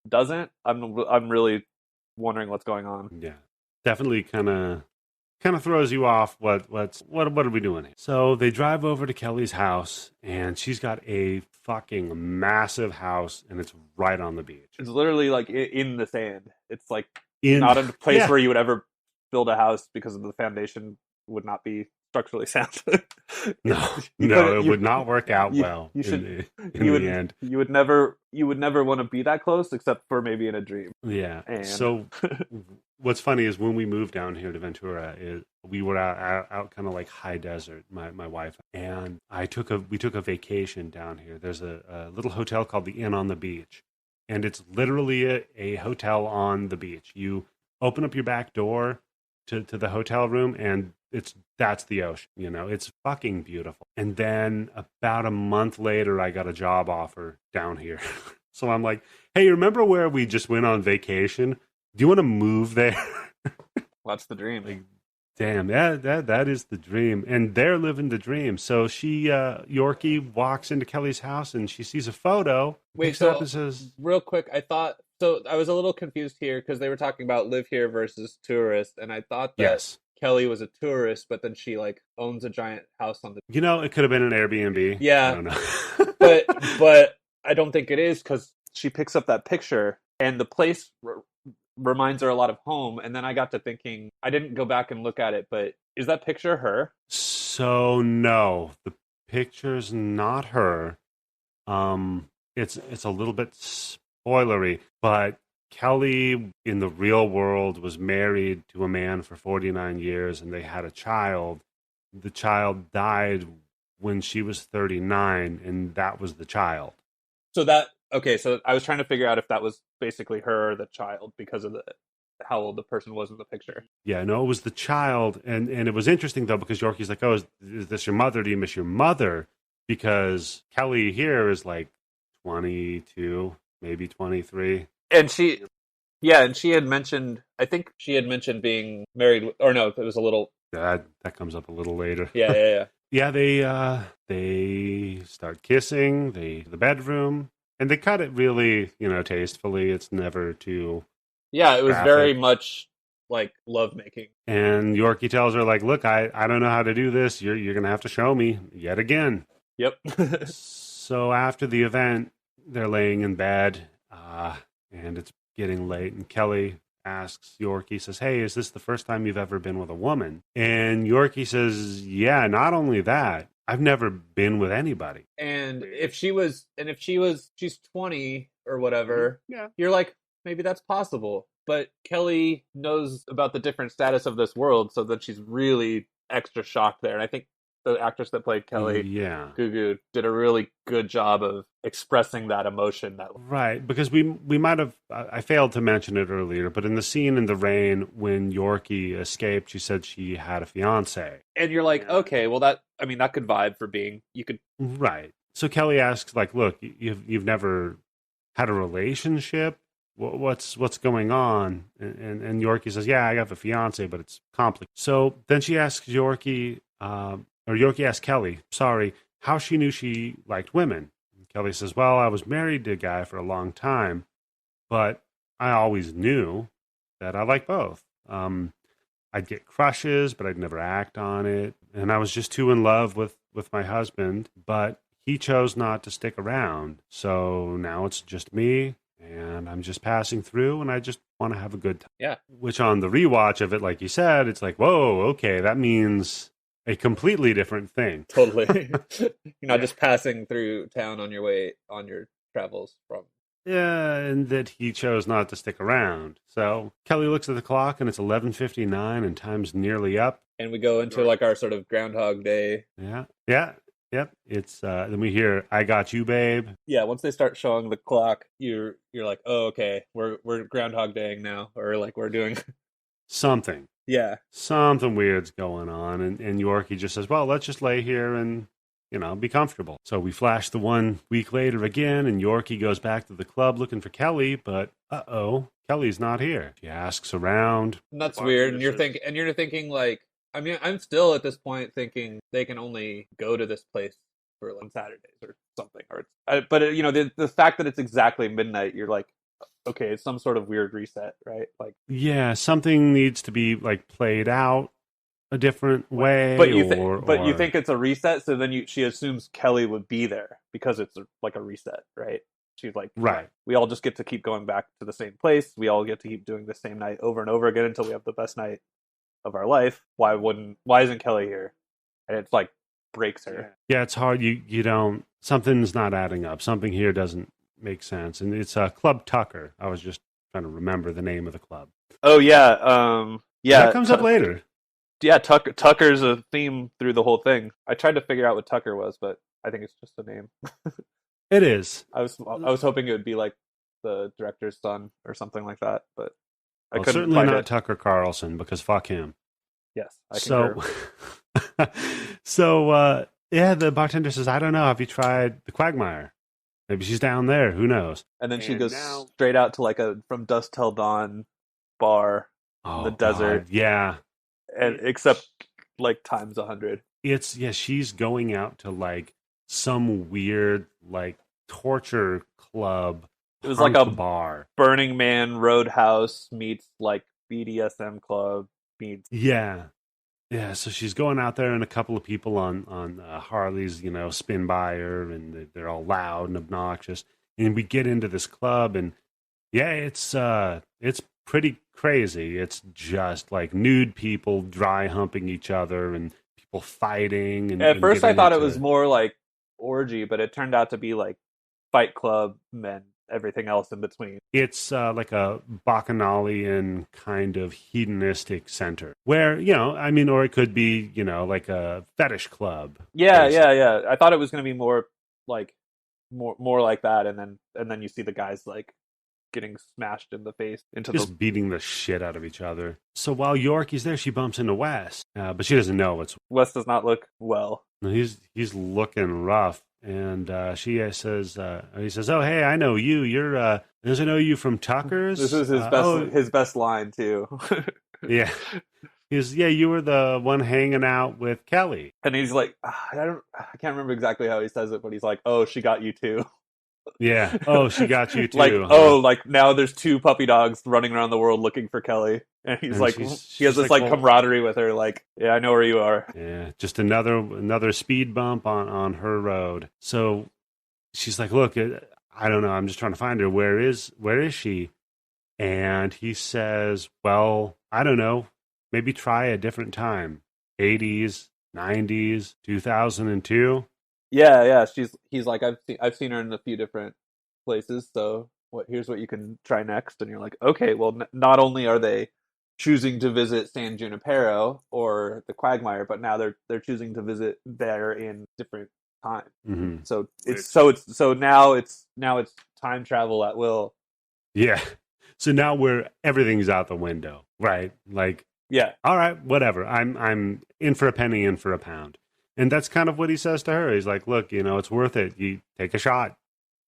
doesn't. I'm really wondering what's going on. Yeah, definitely kind of throws you off. What are we doing here? So they drive over to Kelly's house, and she's got a fucking massive house, and it's right on the beach. It's literally like in the sand. It's like not a place where you would ever build a house because of the foundation would not be structurally sound. It would not work out well in the end. You would never want to be that close, except for maybe in a dream. Yeah. So what's funny is when we moved down here to Ventura, we were out kind of like high desert, my wife and I we took a vacation down here. There's a little hotel called the Inn on the Beach, and it's literally a hotel on the beach. You open up your back door to the hotel room, and that's the ocean. It's fucking beautiful. And then about a month later, I got a job offer down here. So I'm like, hey, remember where we just went on vacation? Do you want to move there? That's the dream. Like, damn, that is the dream. And they're living the dream. So she, Yorkie, walks into Kelly's house and she sees a photo. Wait, picks it up and says, real quick, I was a little confused here because they were talking about live here versus tourist, and I thought that yes. Kelly was a tourist, but then she like owns a giant house on the. You know, it could have been an Airbnb. Yeah, I don't know. but I don't think it is because she picks up that picture and the place reminds her a lot of home. And then I got to thinking, I didn't go back and look at it, but is that picture her? So no, the picture's not her. It's a little bit spoilery, but Kelly in the real world was married to a man for 49 years and they had a child. The child died when she was 39 and that was the child. So I was trying to figure out if that was basically her or the child because of how old the person was in the picture. Yeah, no, it was the child. And it was interesting though, because Yorkie's like, oh, is this your mother? Do you miss your mother? Because Kelly here is like 22, maybe 23. And she had mentioned, I think she had mentioned being married, or no, it was a little. That comes up a little later. Yeah. Yeah, they start kissing, the bedroom, and they cut it really, tastefully. It's never too Yeah, it was graphic. very much like lovemaking. And Yorkie tells her, like, look, I don't know how to do this. You're gonna have to show me yet again. Yep. So after the event, they're laying in bed, and it's getting late, and Kelly asks Yorkie, says, hey, is this the first time you've ever been with a woman? And Yorkie says, yeah, not only that, I've never been with anybody. And if she's 20 or whatever, yeah, you're like, maybe that's possible. But Kelly knows about the different status of this world, so that she's really extra shocked there. And I think the actress that played Kelly, Gugu, did a really good job of expressing that emotion. Right, because we might have, I failed to mention it earlier, but in the scene in the rain when Yorkie escaped, she said she had a fiance. And you're like, okay, well that could vibe for being, you could. Right. So Kelly asks, like, look, you've never had a relationship? What's going on? And Yorkie says, yeah, I have a fiance, but it's complicated. So then she asks Yorkie asks Kelly, how she knew she liked women. And Kelly says, well, I was married to a guy for a long time, but I always knew that I like both. I'd get crushes, but I'd never act on it. And I was just too in love with my husband, but he chose not to stick around. So now it's just me, and I'm just passing through, and I just want to have a good time. Yeah. Which on the rewatch of it, like you said, it's like, whoa, okay, that means a completely different thing. Totally. You're not just passing through town on your travels from. Yeah, and that he chose not to stick around. So Kelly looks at the clock, and it's 11:59, and time's nearly up. And we go into like our sort of Groundhog Day. Yeah. Yep. It's then we hear "I got you, babe." Yeah, once they start showing the clock, you're like, oh, okay, we're Groundhog Daying now, or like we're doing something. Yeah, something weird's going on, and Yorkie just says, "Well, let's just lay here and be comfortable." So we flash the 1 week later again, and Yorkie goes back to the club looking for Kelly, but Kelly's not here. She asks around. And that's weird, and you're thinking like. I mean, I'm still at this point thinking they can only go to this place for like Saturdays or something. But the fact that it's exactly midnight, you're like, okay, it's some sort of weird reset, right? Like, yeah, something needs to be like played out a different way. But you think it's a reset, so then she assumes Kelly would be there because it's like a reset, right? She's like, right. We all just get to keep going back to the same place. We all get to keep doing the same night over and over again until we have the best night of our life. Why isn't Kelly here? And it's like breaks her. Yeah, it's hard. You don't, something's not adding up. Something here doesn't make sense. And it's Club Tucker. I was just trying to remember the name of the club. Oh yeah. That comes up later. Yeah, Tucker's a theme through the whole thing. I tried to figure out what Tucker was, but I think it's just a name. It is. I was hoping it would be like the director's son or something like that, but I couldn't certainly find not it. Tucker Carlson, because fuck him. Yes, I concur. So the bartender says, I don't know, have you tried the Quagmire? Maybe she's down there. Who knows? And then she And goes now, straight out to like a From Dusk Till Dawn bar in the oh desert, God, yeah. and except like times 100. It's yeah. She's going out to like some weird like torture club, It was like a bar. Burning Man Roadhouse meets like BDSM club meets. Yeah, yeah. So she's going out there, and a couple of people on Harleys, spin by her, and they're all loud and obnoxious. And we get into this club, and yeah, it's pretty crazy. It's just like nude people dry humping each other, and people fighting. And At and first, I getting thought it into was more like orgy, but it turned out to be like Fight Club and everything else in between. It's like a bacchanalian kind of hedonistic center where, or it could be, like a fetish club. Yeah, basically. yeah. I thought it was going to be more like more like that, and then you see the guys like getting smashed in the face into Just the. beating the shit out of each other. So while Yorkie's there, she bumps into Wes, but she doesn't know what's. Wes does not look well. He's looking rough, and she says, he says, "Oh, hey, I know you. You're does I know you from Tucker's?" This is his best line too. Yeah. Yeah, you were the one hanging out with Kelly. And he's like, I can't remember exactly how he says it, but he's like, "Oh, she got you too." Yeah. Oh, she got you too. Like, huh? like now there's two puppy dogs running around the world looking for Kelly, and he's And like, she's he has this like, like well, camaraderie with her. Like, yeah, I know where you are. yeah, just another speed bump on her road. So she's like, look, I don't know. I'm just trying to find her. Where is she? And he says, well, I don't know. Maybe try a different time. 80s, 90s, 2002. Yeah. He's like, I've seen her in a few different places. So here's what you can try next. And you're like, okay, well, not only are they choosing to visit San Junipero or the Quagmire, but now they're choosing to visit there in different time. Mm-hmm. So now it's time travel at will. Yeah. So now everything's out the window, right? Like, yeah, all right, whatever. I'm in for a penny, in for a pound. And that's kind of what he says to her. He's like, look, it's worth it. You take a shot.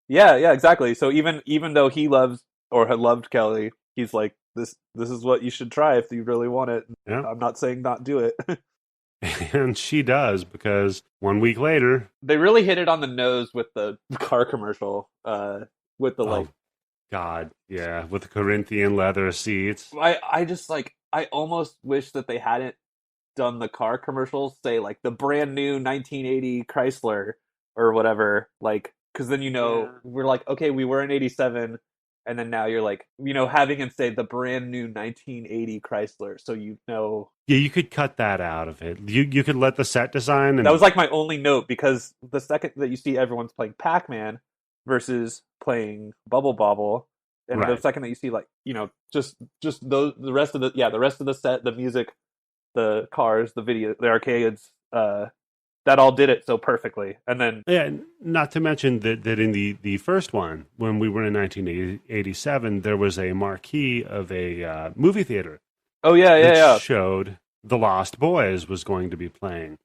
Yeah, exactly. So even though he loves or had loved Kelly, he's like, this is what you should try if you really want it. Yeah. I'm not saying not do it. And she does, because 1 week later, they really hit it on the nose with the car commercial. With the like, God, yeah, with the Corinthian leather seats. I just like, I almost wish that they hadn't done the car commercials, say like the brand new 1980 Chrysler or whatever, like, because then we're like, okay, we were in 87, and then now you're like, having him say the brand new 1980 Chrysler, so Yeah, you could cut that out of it. You could let the set design. And that was like my only note, because the second that you see everyone's playing Pac-Man versus playing Bubble Bobble, and right. the second that you see like just those the rest of the set, the music, the cars, the video, the arcades, that all did it so perfectly. And then not to mention that in the first one, when we were in 1987, there was a marquee of a movie theater. Oh yeah. Showed The Lost Boys was going to be playing,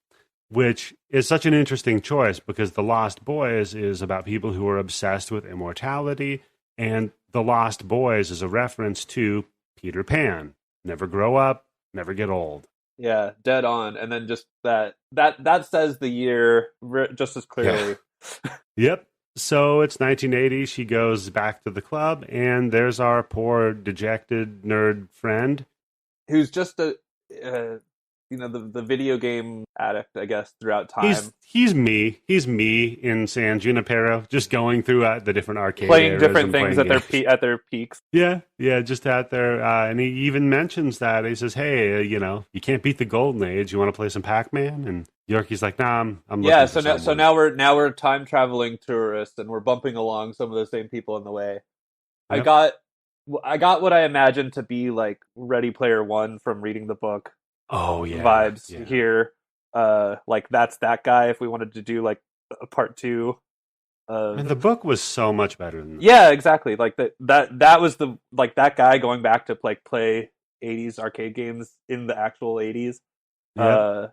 which is such an interesting choice, because The Lost Boys is about people who are obsessed with immortality, and The Lost Boys is a reference to Peter Pan. Never grow up, never get old. Yeah, dead on. And then just that says the year just as clearly. Yeah. Yep. So it's 1980. She goes back to the club, and there's our poor, dejected nerd friend, who's just the video game addict, I guess, throughout time. He's me in San Junipero, just going through the different arcade playing areas different things at their peaks. Yeah, just out there, and he even mentions that. He says, "Hey, you can't beat the Golden Age. You want to play some Pac-Man?" And Yorkie's like, "Nah, I'm looking yeah." for So now we're time traveling tourists, and we're bumping along some of the same people in the way. Yep. I got what I imagined to be like Ready Player One from reading the book. Oh yeah, vibes here. Like that's that guy. If we wanted to do like a part 2, and the book was so much better than that. Yeah, exactly. Like that was the like that guy going back to like play 80s arcade games in the actual 80s, and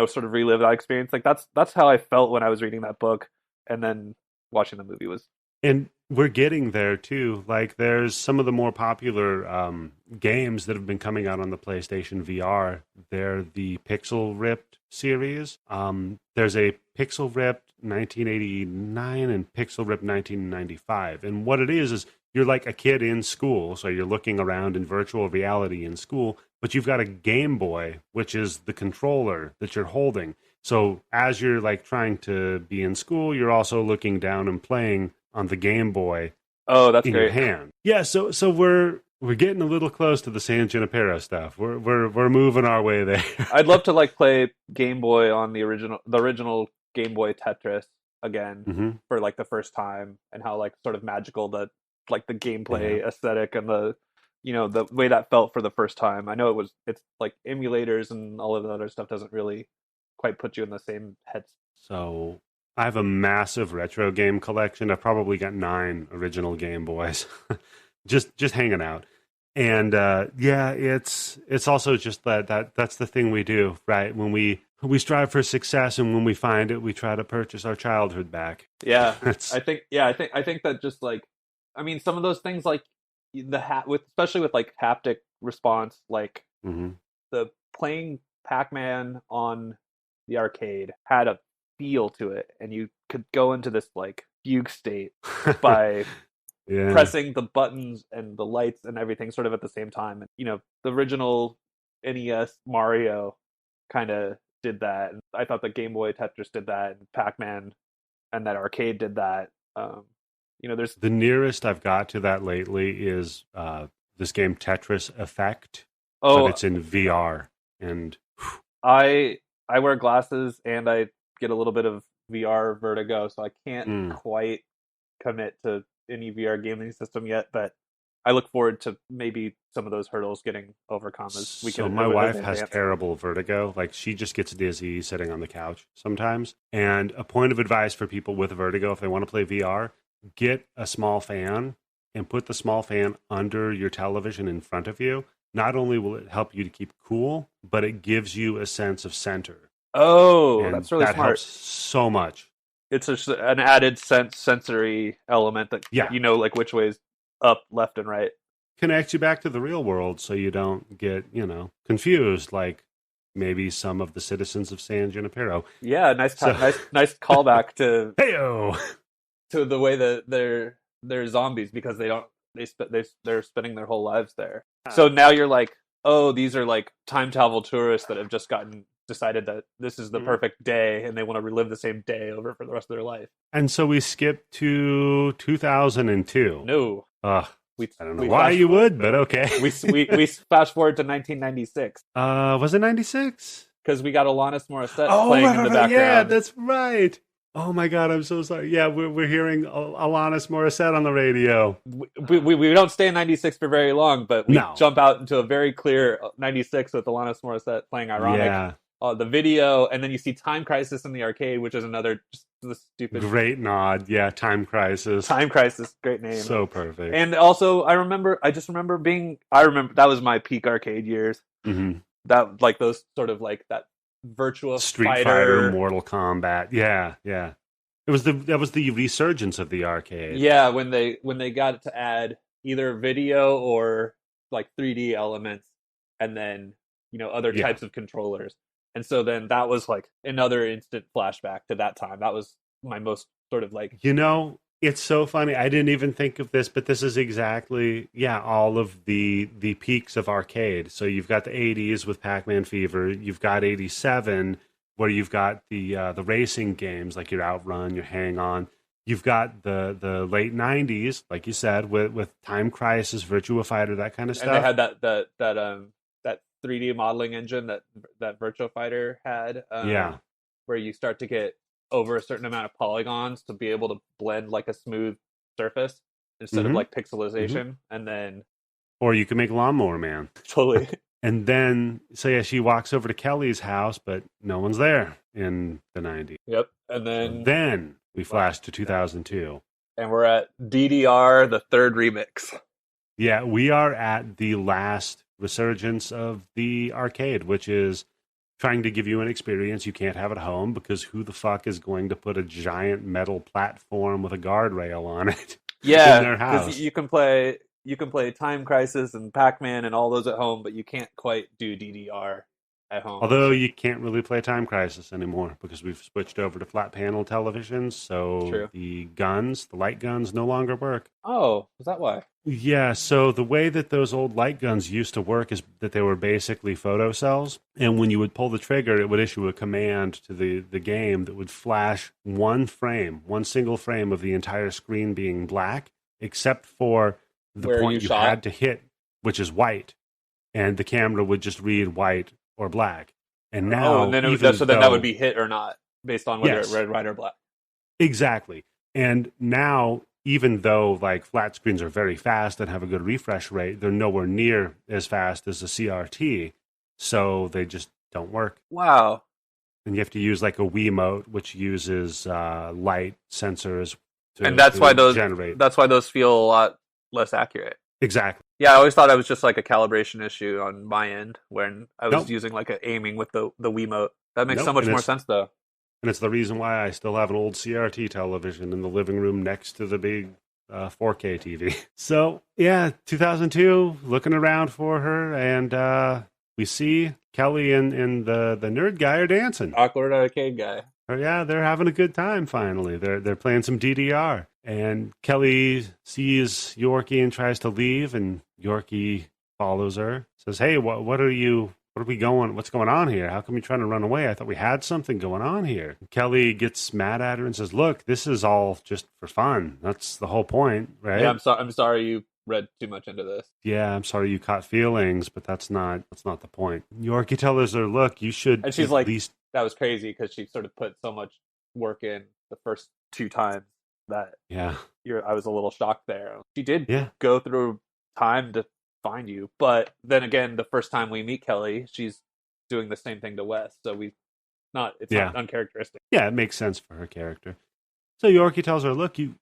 sort of relive that experience. Like that's how I felt when I was reading that book, and then watching the movie was. And we're getting there too. Like, there's some of the more popular games that have been coming out on the PlayStation VR. They're the Pixel Ripped series. There's a Pixel Ripped 1989 and Pixel Ripped 1995. And what it is you're like a kid in school, so you're looking around in virtual reality in school, but you've got a Game Boy, which is the controller that you're holding. So as you're like trying to be in school, you're also looking down and playing on the Game Boy. Oh, that's in great. Your hand. Yeah, so we're getting a little close to the San Junipero stuff. We're moving our way there. I'd love to like play Game Boy on the original Game Boy Tetris again for like the first time, and how like sort of magical the gameplay aesthetic and the the way that felt for the first time. I know it's like emulators and all of the other stuff doesn't really quite put you in the same head. So I have a massive retro game collection. I've probably got 9 original Game Boys just hanging out. And it's also just that's the thing we do, right? When we strive for success, and when we find it, we try to purchase our childhood back. Yeah. I think that just like, I mean, some of those things like especially with like haptic response, like the playing Pac-Man on the arcade had a feel to it, and you could go into this like fugue state by pressing the buttons and the lights and everything sort of at the same time. And the original NES Mario kind of did that, and I thought the Game Boy Tetris did that, and Pac-Man and that arcade did that. There's the nearest I've got to that lately is this game Tetris Effect, but it's in VR. And I wear glasses and I get a little bit of VR vertigo, so I can't quite commit to any VR gaming system yet, but I look forward to maybe some of those hurdles getting overcome as we can. So my wife has terrible vertigo. Like, she just gets dizzy sitting on the couch sometimes. And a point of advice for people with vertigo, if they want to play VR, get a small fan and put the small fan under your television in front of you. Not only will it help you to keep cool, but it gives you a sense of center. Oh, and that's really that smart. Helps so much. It's just an added sensory element that like which way's up, left, and right. Connects you back to the real world, so you don't get confused like maybe some of the citizens of San Junipero. Yeah, nice nice callback to Heyo. To the way that they're zombies, because they're spending their whole lives there. So now you're like, oh, these are like time travel tourists that have just decided that this is the perfect day, and they want to relive the same day over for the rest of their life. And so we skip to 2002. No, I don't know why you would, but okay. we fast forward to 1996. Was it 96? Because we got Alanis Morissette playing in the background. Yeah, that's right. Oh my God, I'm so sorry. Yeah, we're hearing Alanis Morissette on the radio. We don't stay in 96 for very long, but we jump out into a very clear 96 with Alanis Morissette playing Ironic. Yeah. The video, and then you see Time Crisis in the arcade, which is another just the stupid... Great nod. Yeah, Time Crisis. Time Crisis, great name. So perfect. And also, I remember that was my peak arcade years. Mm-hmm. That, like, those sort of, like, that Virtua Street Fighter, Mortal Kombat. Yeah. That was the resurgence of the arcade. Yeah, when they got to add either video or, like, 3D elements, and then, other types of controllers. And so then that was like another instant flashback to that time. That was my most sort of like... It's so funny. I didn't even think of this, but this is exactly, all of the peaks of arcade. So you've got the 80s with Pac-Man Fever. You've got 87, where you've got the racing games like your Outrun, your Hang On. You've got the late 90s, like you said, with Time Crisis, Virtua Fighter, that kind of stuff. And they had that 3D modeling engine that Virtua Fighter had. Where you start to get over a certain amount of polygons to be able to blend like a smooth surface instead of like pixelization. And then... Or you can make Lawnmower Man. Totally. And then, she walks over to Kelly's house, but no one's there in the 90s. Yep. And then we flash to 2002. And we're at DDR, the third remix. Yeah, we are at the last resurgence of the arcade, which is trying to give you an experience you can't have at home, because who the fuck is going to put a giant metal platform with a guardrail on it in their house? Because you can play Time Crisis and Pac-Man and all those at home, but you can't quite do DDR at home. Although you can't really play Time Crisis anymore because we've switched over to flat panel televisions, so True. the light guns no longer work. Oh, is that why? Yeah, so the way that those old light guns used to work is that they were basically photocells, and when you would pull the trigger, it would issue a command to the game that would flash one single frame of the entire screen being black, except for the Where point you shot? had to hit, which is white, and the camera would just read white or black. And now, and then that would be hit or not based on whether it's red, white, or black. Exactly. And now, even though like flat screens are very fast and have a good refresh rate, they're nowhere near as fast as a CRT, so they just don't work. Wow. And you have to use like a Wiimote, which uses light sensors to, and that's why those generate. That's why those feel a lot less accurate. Exactly. Yeah, I always thought it was just like a calibration issue on my end when I was using like aiming with the Wiimote. That makes so much more sense though. And it's the reason why I still have an old CRT television in the living room next to the big 4K TV. So, yeah, 2002, looking around for her, and we see Kelly and the nerd guy are dancing. Awkward arcade guy. Oh, yeah, they're having a good time finally. They're playing some DDR. And Kelly sees Yorkie and tries to leave, and Yorkie follows her. Says, "Hey, what's going on here? How come you're trying to run away? I thought we had something going on here." Kelly gets mad at her and says, "Look, this is all just for fun. That's the whole point, right?" Yeah, I'm sorry you read too much into this. Yeah, I'm sorry you caught feelings, but that's not the point. Yorkie tells her, "Look, you should." And she's like, that was crazy because she sort of put so much work in the first 2 times that I was a little shocked there. She did go through time to find you, but then again, the first time we meet Kelly, she's doing the same thing to Wes, so it's not uncharacteristic. Yeah, it makes sense for her character. So Yorkie tells her, "Look, you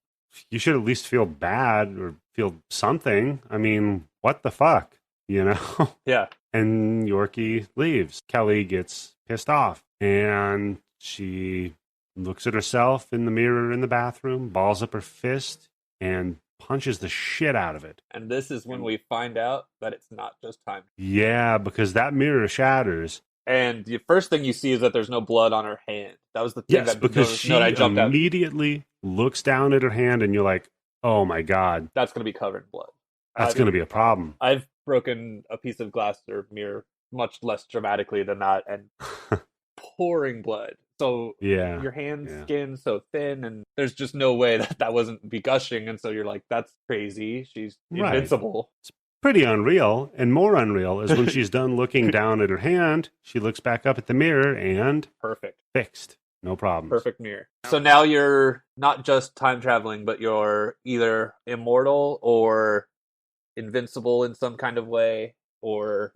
should at least feel bad or feel something. I mean, what the fuck, you know?" Yeah. And Yorkie leaves. Kelly gets pissed off, and she looks at herself in the mirror in the bathroom, balls up her fist, and punches the shit out of it. And this is when we find out that it's not just time. Yeah, because that mirror shatters. And the first thing you see is that there's no blood on her hand. That was the thing because she immediately looks down at her hand, and you're like, oh my God. That's going to be covered in blood. That's going to be a problem. I've broken a piece of glass or mirror much less dramatically than that, and pouring blood. So your hand skin's so thin, and there's just no way that wasn't be gushing. And so you're like, that's crazy. She's invincible. It's pretty unreal. And more unreal is when she's done looking down at her hand, she looks back up at the mirror and perfect. Fixed. No problem. Perfect mirror. So now you're not just time traveling, but you're either immortal or invincible in some kind of way, or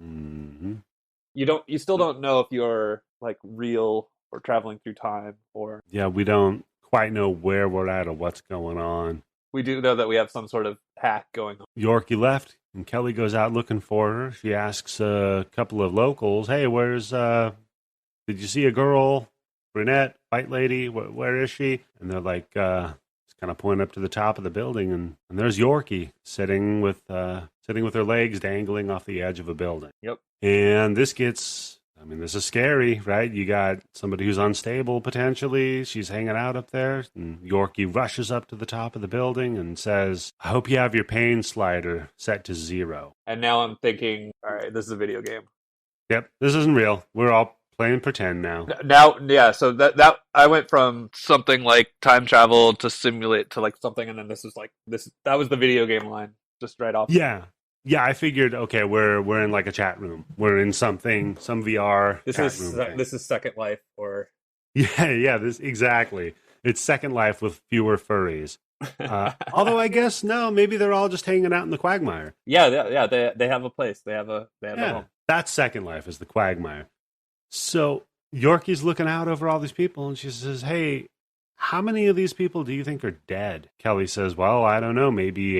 you still don't know if you're like real or traveling through time, or we don't quite know where we're at or what's going on. We do know that we have some sort of hack going on. Yorkie left, and Kelly goes out looking for her. She asks a couple of locals, "Hey, where's did you see a girl, brunette, white lady? Where is she?" And they're like, kind of pointing up to the top of the building, and there's Yorkie sitting with her legs dangling off the edge of a building. Yep. And this is scary, right? You got somebody who's unstable, potentially. She's hanging out up there. And Yorkie rushes up to the top of the building and says, "I hope you have your pain slider set to 0. And now I'm thinking, all right, this is a video game. Yep, this isn't real. We're all playing pretend now. So that I went from something like time travel to simulate to like something, and then this is like this. That was the video game line, just right off. Yeah, I figured, okay, we're in like a chat room. We're in some VR This is Second Life, or this exactly. It's Second Life with fewer furries. Although I guess no, maybe they're all just hanging out in the quagmire. Yeah. They have a place. They have a home. That's Second Life, is the quagmire. So Yorkie's looking out over all these people, and she says, "Hey, how many of these people do you think are dead?" Kelly says, "Well, I don't know, maybe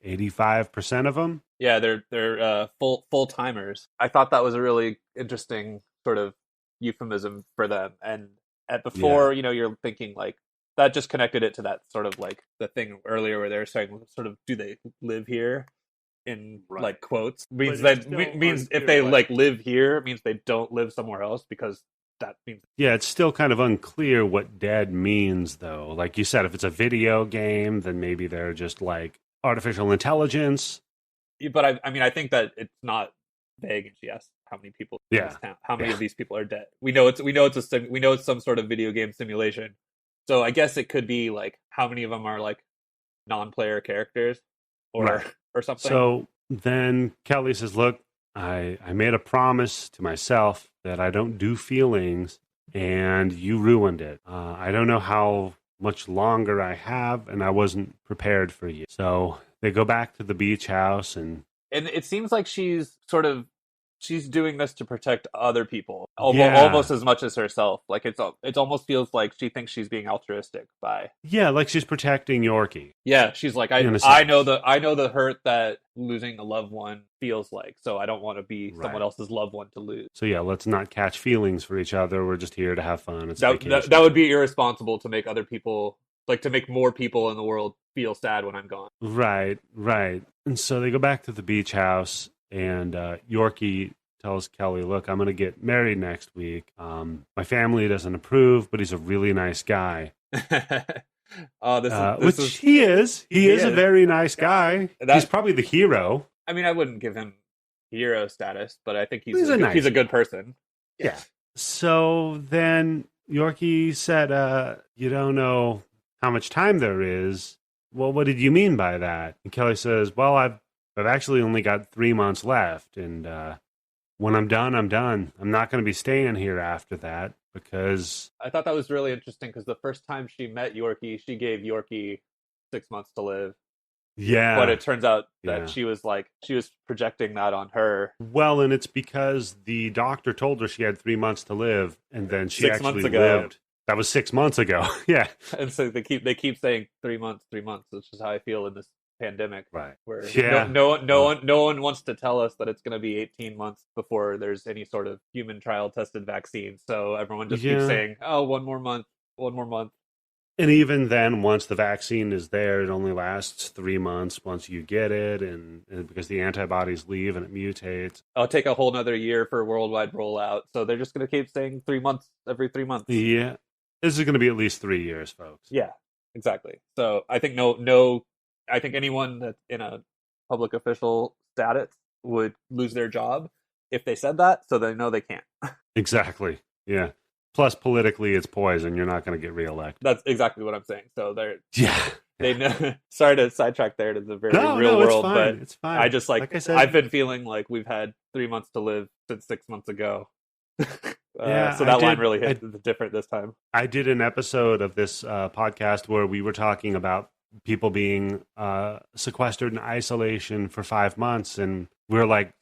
85% of them." Yeah, they're full timers. I thought that was a really interesting sort of euphemism for them. And at before, you're thinking like that just connected it to that sort of like the thing earlier where they were saying sort of, do they live here? In like quotes means if they like live here, it means they don't live somewhere else, because that means it's still kind of unclear what dead means, though. Like you said, if it's a video game, then maybe they're just like artificial intelligence. But I think that it's not vague, and she asked how many people in this town, how many of these people are dead. We know it's some sort of video game simulation, so I guess it could be like how many of them are like non-player characters or something. So then Kelly says, look, I made a promise to myself that I don't do feelings, and you ruined it. I don't know how much longer I have, and I wasn't prepared for you. So they go back to the beach house, and it seems like she's doing this to protect other people, almost as much as herself. Like it almost feels like she thinks she's being altruistic by like she's protecting Yorkie. Yeah, she's like, I know the hurt that losing a loved one feels like, so I don't want to be someone else's loved one to lose. So let's not catch feelings for each other. We're just here to have fun. It's that would be irresponsible to make other people, like to make more people in the world feel sad when I'm gone. Right. And so they go back to the beach house, and Yorkie tells Kelly, look, I'm going to get married next week. My family doesn't approve, but he's a really nice guy. He is. He is a very nice guy. He's probably the hero. I mean, I wouldn't give him hero status, but I think he's a good person. Yeah. So then Yorkie said, you don't know how much time there is. Well, what did you mean by that? And Kelly says, well, I've actually only got 3 months left, and when I'm done, I'm done. I'm not going to be staying here after that, because I thought that was really interesting, because the first time she met Yorkie, she gave Yorkie 6 months to live. Yeah. But it turns out that she was projecting that on her. Well, and it's because the doctor told her she had 3 months to live, and then she 6 actually months ago. lived. That was 6 months ago. Yeah. And so they keep saying 3 months, which is how I feel in this pandemic. Right. Where Yeah. no one wants to tell us that it's going to be 18 months before there's any sort of human trial tested vaccine. So everyone just keeps saying, oh, 1 more month. And even then, once the vaccine is there, it only lasts 3 months once you get it, and because the antibodies leave and it mutates. It'll take a whole nother year for worldwide rollout. So they're just going to keep saying 3 months every 3 months. Yeah. This is going to be at least 3 years, folks. Yeah, exactly. So I think I think anyone that's in a public official status would lose their job if they said that, so they know they can't. Exactly. Yeah. Plus, politically, it's poison. You're not going to get reelected. That's exactly what I'm saying. So they know. Sorry to sidetrack there to the very real world, but it's fine. I just like I said, I've been feeling like we've had 3 months to live since 6 months ago. So that line really hit different this time. I did an episode of this podcast where we were talking about people being sequestered in isolation for 5 months, and we're like,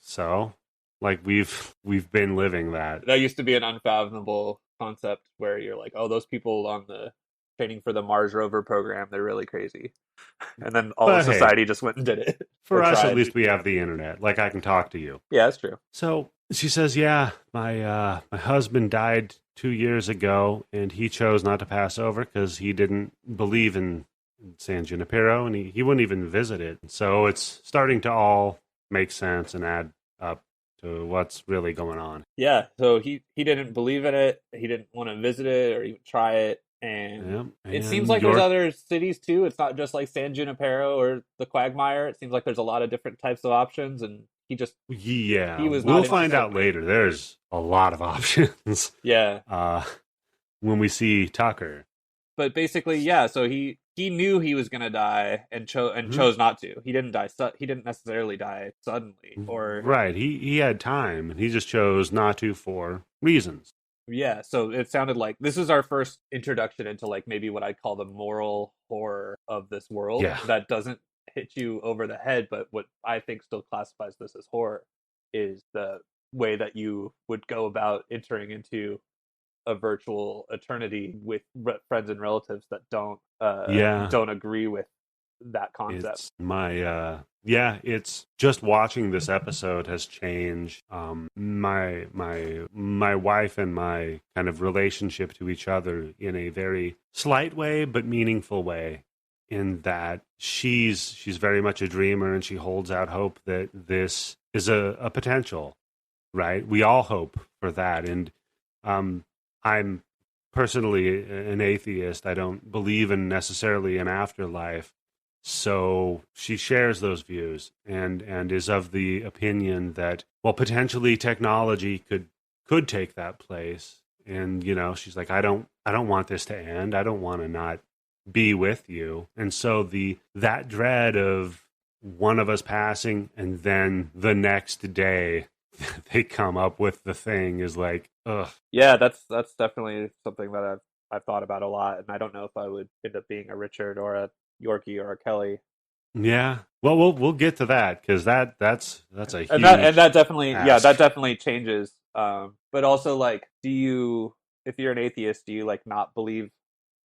we've been living that. That used to be an unfathomable concept where you're like, oh, those people on the training for the Mars rover program, they're really crazy. And then all of society just went and did it. For us, at least we have the internet. Like, I can talk to you. Yeah, that's true. So she says, yeah, my husband died 2 years ago, and he chose not to pass over because he didn't believe in San Junipero, and he wouldn't even visit it. So it's starting to all make sense and add up to what's really going on. Yeah, so he didn't believe in it. He didn't want to visit it or even try it. And it seems like there's other cities too. It's not just like San Junipero or the Quagmire. It seems like there's a lot of different types of options, and he was we'll find out later. There's a lot of options. Yeah. When we see Tucker. But basically, yeah, so he knew he was going to die and chose not to. He didn't die. He didn't necessarily die suddenly, or right. He had time, and he just chose not to for reasons. Yeah, so it sounded like this is our first introduction into like maybe what I'd call the moral horror of this world. Yeah. That doesn't hit you over the head, but what I think still classifies this as horror is the way that you would go about entering into a virtual eternity with friends and relatives that don't agree with that concept. It's my Yeah, it's just watching this episode has changed my wife and my kind of relationship to each other in a very slight way but meaningful way, in that she's very much a dreamer, and she holds out hope that this is a potential, right? We all hope for that. And I'm personally an atheist. I don't believe in necessarily an afterlife. So she shares those views and is of the opinion that, well, potentially technology could take that place. And, you know, she's like, I don't want this to end. I don't want to not be with you. And so that dread of one of us passing and then the next day they come up with the thing is like, ugh. Yeah, that's definitely something that I've thought about a lot, and I don't know if I would end up being a Richard or a Yorkie or a Kelly. Yeah. Well, we'll get to that, because that's a huge and that definitely ask. that definitely changes. But also, like, if you're an atheist, do you like not believe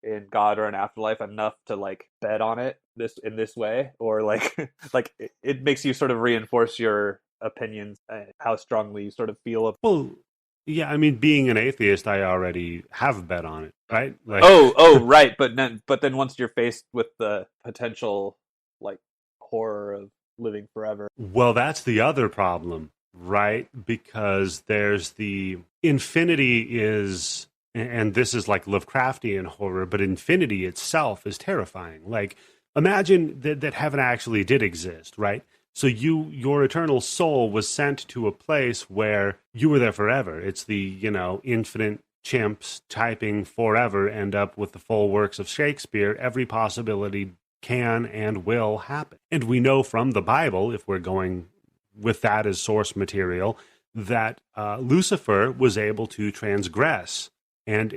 in God or an afterlife enough to like bet on it in this way, or like like it makes you sort of reinforce your opinions and how strongly you sort of feel of. Well, yeah, I mean, being an atheist, I already have bet on it, right? Like, Right. But then once you're faced with the potential like horror of living forever. Well, that's the other problem, right? Because there's the infinity is, and this is like Lovecraftian horror, but infinity itself is terrifying. Like, imagine that heaven actually did exist, right? So your eternal soul was sent to a place where you were there forever. It's the, you know, infinite chimps typing forever end up with the full works of Shakespeare. Every possibility can and will happen. And we know from the Bible, if we're going with that as source material, that Lucifer was able to transgress and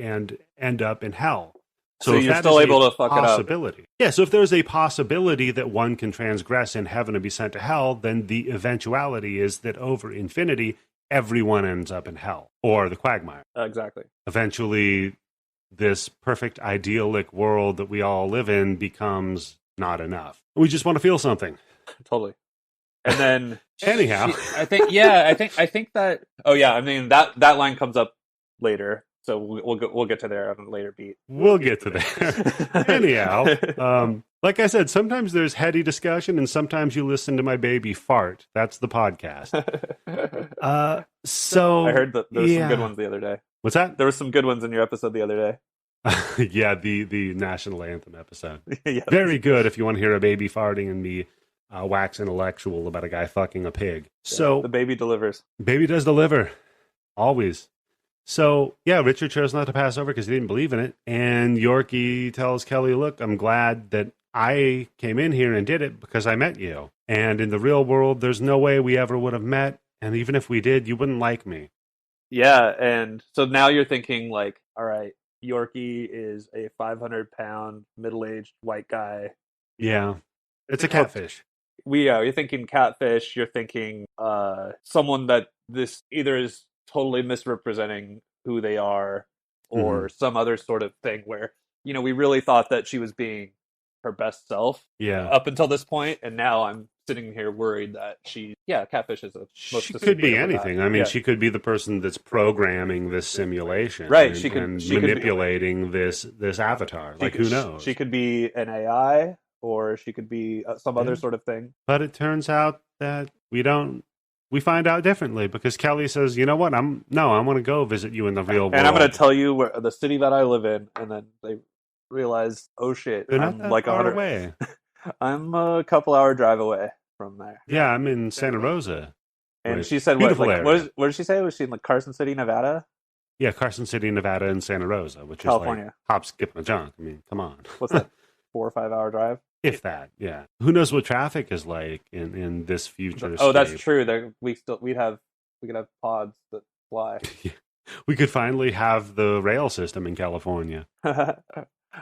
end up in hell. So you're still able to fuck it up. Yeah, so if there's a possibility that one can transgress in heaven and be sent to hell, then the eventuality is that over infinity, everyone ends up in hell or the quagmire. Exactly. Eventually, this perfect idyllic world that we all live in becomes not enough. We just want to feel something. Totally. And then anyhow, I think that. Oh yeah, I mean that line comes up later. So we'll get to there on a later beat. We'll get to there. Anyhow, like I said, sometimes there's heady discussion, and sometimes you listen to my baby fart. That's the podcast. So I heard that there were some good ones the other day. What's that? There were some good ones in your episode the other day. Yeah, the national anthem episode. Yes. Very good if you want to hear a baby farting and me wax intellectual about a guy fucking a pig. Yeah, so the baby delivers. Baby does deliver. Always. So, yeah, Richard chose not to pass over because he didn't believe in it. And Yorkie tells Kelly, look, I'm glad that I came in here and did it because I met you. And in the real world, there's no way we ever would have met. And even if we did, you wouldn't like me. Yeah, and so now you're thinking, like, all right, Yorkie is a 500-pound, middle-aged white guy. Yeah, it's a catfish. You're thinking catfish. You're thinking someone that this either is totally misrepresenting who they are, or some other sort of thing where, you know, we really thought that she was being her best self up until this point, and now I'm sitting here worried that catfish is she could be anything. I mean, she could be the person that's programming this simulation, right? And, she could manipulating this avatar. Like, who knows? She could be an AI, or she could be some other sort of thing. But it turns out that we find out differently, because Kelly says, you know what, I want to go visit you in the real world. And I'm going to tell you where the city that I live in. And then they realize, oh shit, they're not that far away. I'm a couple-hour drive away from there. Yeah, I'm in Santa Rosa. And she said, what did she say? Was she in like Carson City, Nevada? Yeah, Carson City, Nevada, and Santa Rosa, which California. is like hop, skip, and a jump. I mean, come on. What's that, 4 or 5 hour drive? If that, yeah. Who knows what traffic is like in this future? Oh, that's true. We could have pods that fly. We could finally have the rail system in California.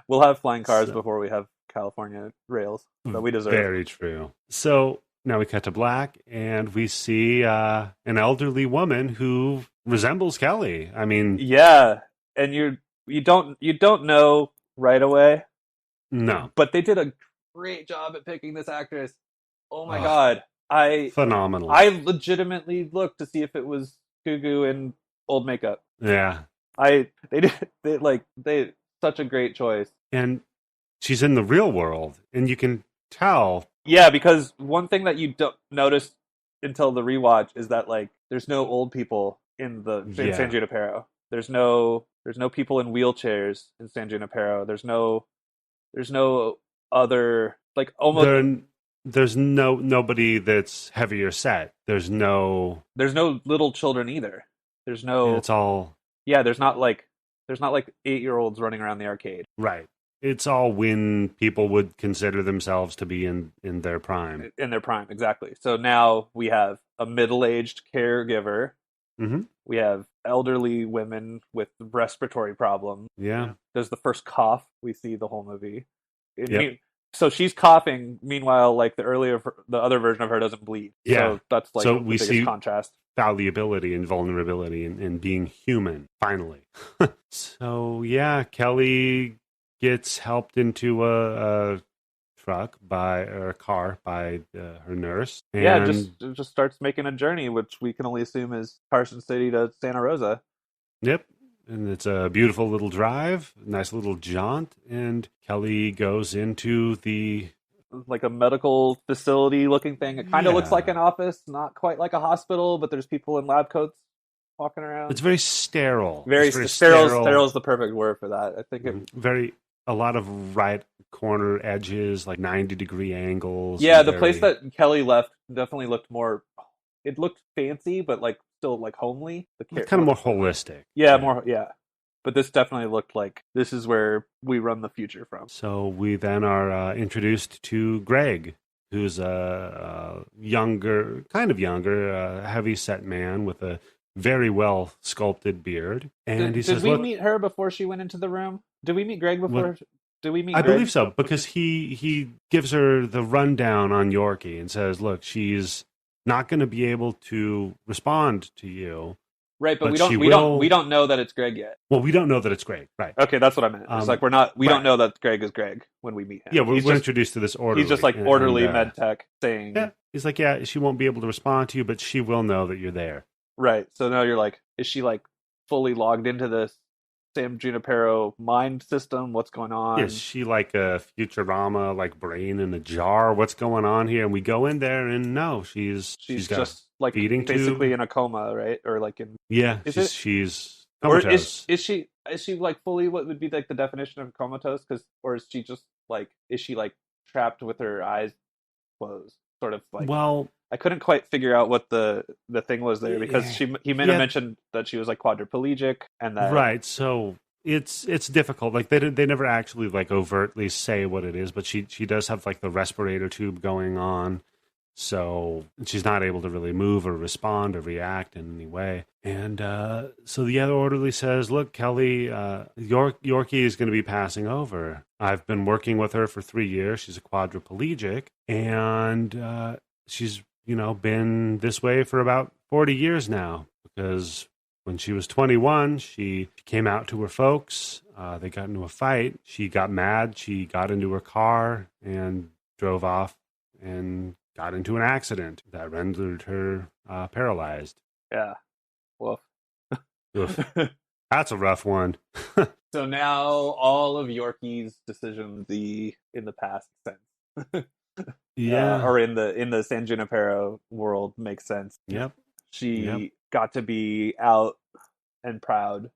We'll have flying cars before we have California rails that we deserve. Very true. So now we cut to black, and we see an elderly woman who resembles Kelly. I mean, yeah, and you don't know right away. No, but they did a great job at picking this actress. Oh my Ugh, God. phenomenal. I legitimately looked to see if it was Gugu in old makeup. Yeah. They did they such a great choice. And she's in the real world, and you can tell. Yeah, because one thing that you don't notice until the rewatch is that like there's no old people in San Yeah. Junipero. There's no people in wheelchairs in San Junipero. There's no other like almost There's nobody that's heavier set. There's no. there's no little children either. There's no It's all yeah, there's not like 8-year-olds running around the arcade right. It's all when people would consider themselves to be in their prime. in their prime, exactly. So now we have a middle-aged caregiver. Mm-hmm. We have elderly women with respiratory problems. Yeah. There's the first cough we see the whole movie. Yep. So she's coughing. Meanwhile, like the other version of her doesn't bleed. Yeah. So that's like So the we biggest see contrast. fallibility and vulnerability and being human, finally. So, yeah, Kelly gets helped into a truck or a car by her nurse. And Yeah, just starts making a journey, which we can only assume is Carson City to Santa Rosa. Yep. And it's a beautiful little drive, nice little jaunt. And Kelly goes into the. Like a medical facility looking thing. It kind of looks Yeah. like an office, not quite like a hospital, but there's people in lab coats walking around. It's very sterile. Very It's sterile. Sterile is the perfect word for that. I think it. A lot of right corner edges, like 90-degree angles. Yeah, the place that Kelly left definitely looked more. It looked fancy, but like still like homely. kind of more holistic. Yeah, more. Yeah, but this definitely looked like this is where we run the future from. So we then are introduced to Greg, who's a younger, heavy-set man with a very well sculpted beard. And he says, "Did we meet her before she went into the room? Did we meet Greg before? Did we meet? I Greg? believe so, because he gives her the rundown on Yorkie and says, "Look, she's not going to be able to respond to you." Right, but But we don't know that it's Greg yet. Well, we don't know that it's Greg, right? Okay, that's what I meant. It's like we don't know that Greg is Greg when we meet him. Yeah, we're introduced to this orderly. He's just like orderly med tech saying. Yeah, he's like, yeah, she won't be able to respond to you, but she will know that you're there. Right. So now you're like, is she like fully logged into this San Junipero mind system? What's going on? Is she like a Futurama, like brain in a jar? What's going on here? And we go in there, and no, she's got just like basically in a coma, right? Or like in she's comatose. Or is she like fully what would be like the definition of comatose? Or is she just like trapped with her eyes closed, sort of like? Well, I couldn't quite figure out what the thing was there because he may have mentioned that she was like quadriplegic and that right. So it's difficult. Like they never actually like overtly say what it is, but she does have like the respirator tube going on, so she's not able to really move or respond or react in any way. And so the other orderly says, "Look, Kelly, Yorkie is going to be passing over. I've been working with her for 3 years. She's a quadriplegic, and she's been this way for about 40 years now, because when she was 21, she came out to her folks. They got into a fight. She got mad. She got into her car and drove off and got into an accident that rendered her paralyzed." Yeah. Woof. That's a rough one. So now all of Yorkie's decisions in the past sense. Yeah. Or in the San Junipero world makes sense. Yep. She got to be out and proud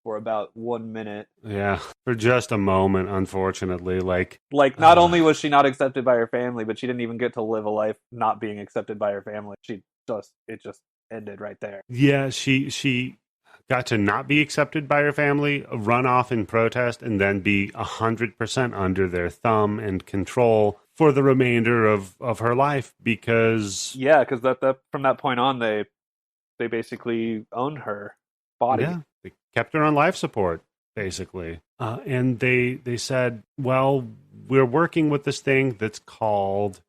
for about 1 minute. Yeah, for just a moment, unfortunately. Like not only was she not accepted by her family, but she didn't even get to live a life not being accepted by her family. It just ended right there. Yeah, she got to not be accepted by her family, run off in protest, and then be 100% under their thumb and control for the remainder of her life, because that from that point on they basically owned her body. Yeah, they kept her on life support basically, and they said, well, we're working with this thing that's called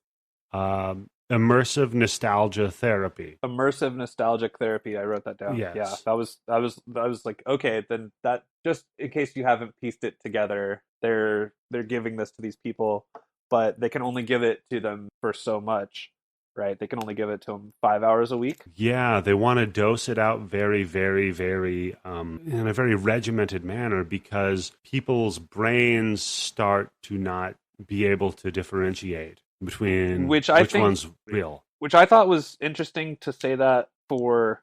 immersive nostalgia therapy. Immersive nostalgic therapy. I wrote that down. Yes. Yeah, that was like, okay, then that, just in case you haven't pieced it together, they're giving this to these people, but they can only give it to them for so much. right? They can only give it to them 5 hours a week. Yeah, they want to dose it out very, very, very in a very regimented manner because people's brains start to not be able to differentiate between which one's real. Which I thought was interesting to say that for,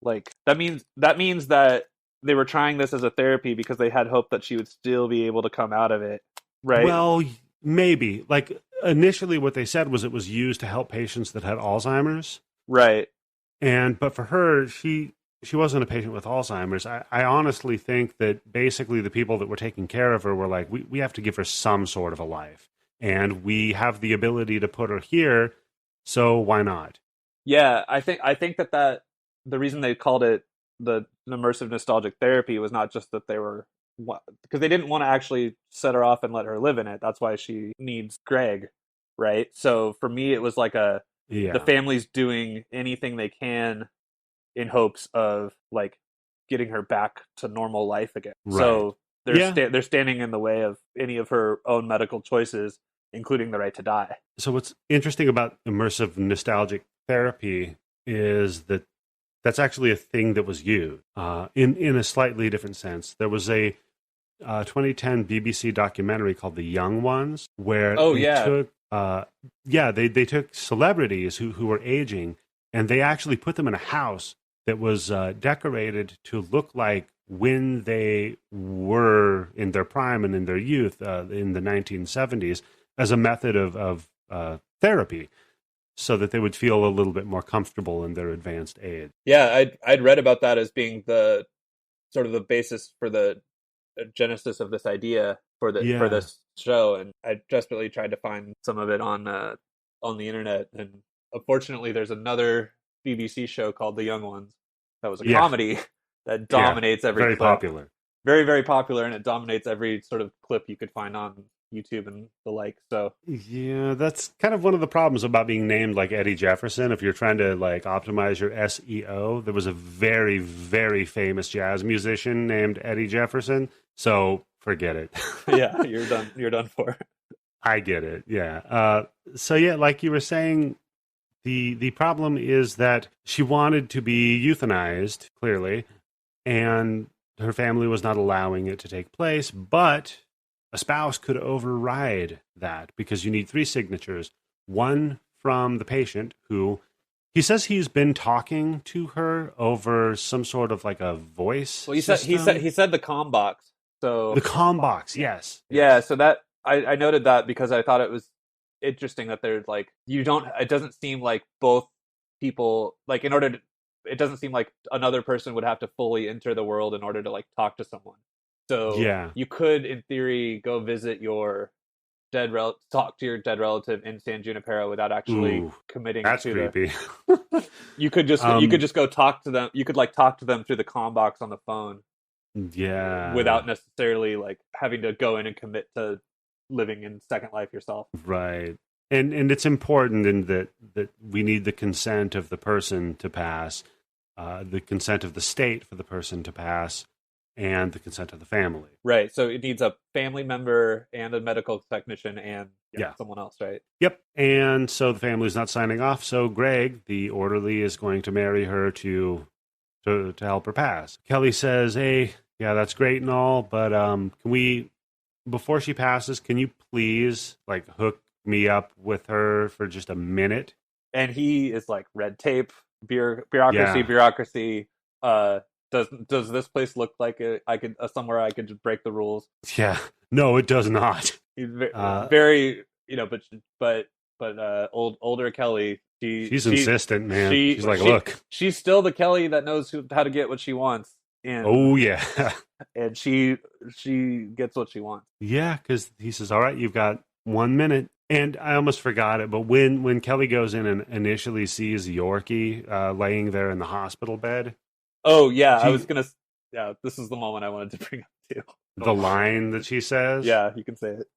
like, that means that they were trying this as a therapy because they had hope that she would still be able to come out of it, right? Well, maybe. Like, initially what they said was it was used to help patients that had Alzheimer's. Right. But for her, she wasn't a patient with Alzheimer's. I honestly think that basically the people that were taking care of her were like, we have to give her some sort of a life. And we have the ability to put her here, so why not? Yeah, I think that the reason they called it the immersive nostalgic therapy was not just that they were, because they didn't want to actually set her off and let her live in it. That's why she needs Greg, right? So for me, it was like the family's doing anything they can in hopes of, like, getting her back to normal life again. Right. So they're standing in the way of any of her own medical choices, including the right to die. So what's interesting about immersive nostalgic therapy is that that's actually a thing that was used in a slightly different sense. There was a 2010 BBC documentary called The Young Ones, where they took celebrities who were aging, and they actually put them in a house that was decorated to look like when they were in their prime and in their youth in the 1970s as a method of therapy, so that they would feel a little bit more comfortable in their advanced age. Yeah, I'd read about that as being the sort of the basis for the genesis of this idea for this show, and I desperately tried to find some of it on the internet, and unfortunately there's another BBC show called The Young Ones that was a comedy that dominates every very clip. Popular. Very, very popular, and it dominates every sort of clip you could find on YouTube and the like. So yeah, that's kind of one of the problems about being named like Eddie Jefferson. If you're trying to like optimize your SEO, there was a very, very famous jazz musician named Eddie Jefferson. So forget it. Yeah, you're done. You're done for. I get it. Yeah. So yeah, like you were saying, the problem is that she wanted to be euthanized, clearly, and her family was not allowing it to take place, but a spouse could override that because you need 3 signatures. One from the patient, who he says he's been talking to her over some sort of like a voice. Well, he said the comm box. So the comm box, yes. Yeah, so that I noted that because I thought it was interesting that there's like it doesn't seem like both people, like, it doesn't seem like another person would have to fully enter the world in order to like talk to someone. So you could, in theory, go visit your talk to your dead relative in San Junipero without actually committing. That's creepy. You could just go talk to them. You could like talk to them through the comm box on the phone. Yeah. Without necessarily like having to go in and commit to living in Second Life yourself. Right. And it's important in that we need the consent of the person to pass, the consent of the state for the person to pass, and the consent of the family. Right. So it needs a family member and a medical technician and someone else, right? Yep. And so the family's not signing off. So Greg, the orderly, is going to marry her to help her pass. Kelly says, hey, yeah, that's great and all, but can we, before she passes, can you please like hook me up with her for just a minute? And he is like, red tape, bureaucracy. Does this place look like I could somewhere I could just break the rules? Yeah, no, it does not. He's very, but older Kelly. She's insistent, man. She's like, look, she's still the Kelly that knows how to get what she wants. And, oh yeah, and she gets what she wants. Yeah, because he says, all right, you've got 1 minute. And I almost forgot it, but when Kelly goes in and initially sees Yorkie laying there in the hospital bed. Oh, yeah, this is the moment I wanted to bring up, too. The line that she says? Yeah, you can say it.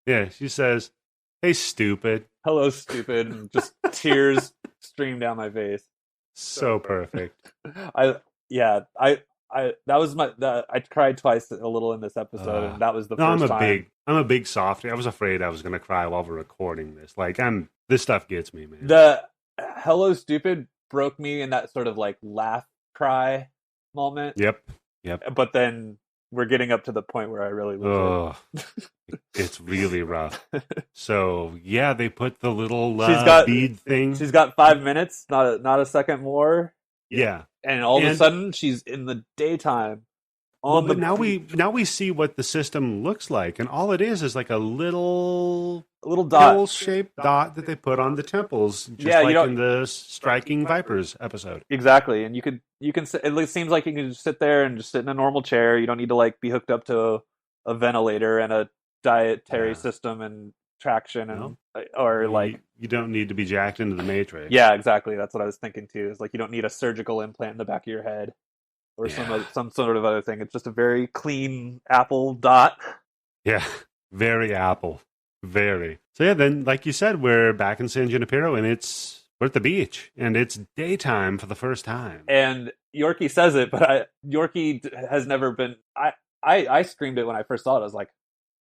Yeah, she says, hey, stupid. Hello, stupid. And just tears stream down my face. So perfect. I I cried twice a little in this episode, and that was the first time. I'm a big softie. I was afraid I was going to cry while we're recording this. Like, this stuff gets me, man. The "Hello, stupid" broke me in that sort of like laugh cry moment. Yep. But then we're getting up to the point where I really lose it. It's really rough. So yeah, they put the little bead thing. She's got 5 minutes, not a second more. Yeah. And all of a sudden, she's in the daytime. But now we see what the system looks like, and all it is like a little dot, shaped dot that they put on the temples, like in the Striking Vipers episode. Exactly, and you can. It seems like you can just sit there and just sit in a normal chair. You don't need to like be hooked up to a ventilator and a dietary system and traction and you don't need to be jacked into the Matrix. Yeah, exactly. That's what I was thinking too. Is like you don't need a surgical implant in the back of your head or some sort of other thing. It's just a very clean Apple dot. Yeah, very Apple, very. So yeah, then like you said, we're back in San Junipero, and we're at the beach, and it's daytime for the first time. And Yorkie says it, but Yorkie has never been. I screamed it when I first saw it. I was like,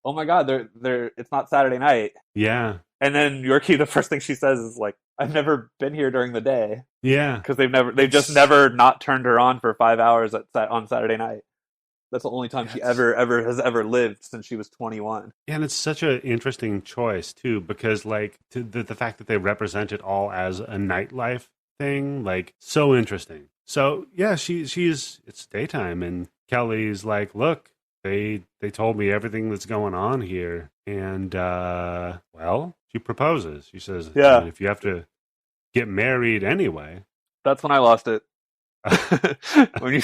"Oh my God, they're it's not Saturday night." Yeah. And then Yorkie, the first thing she says is like, "I've never been here during the day." Yeah, because they've just never not turned her on for 5 hours on Saturday night. That's the only time she ever lived since she was 21. And it's such an interesting choice too, because like the fact that they represent it all as a nightlife thing, like so interesting. So yeah, it's daytime, and Kelly's like, "Look, they told me everything that's going on here," and she proposes. She says, "Yeah, if you have to get married anyway." That's when I lost it. when you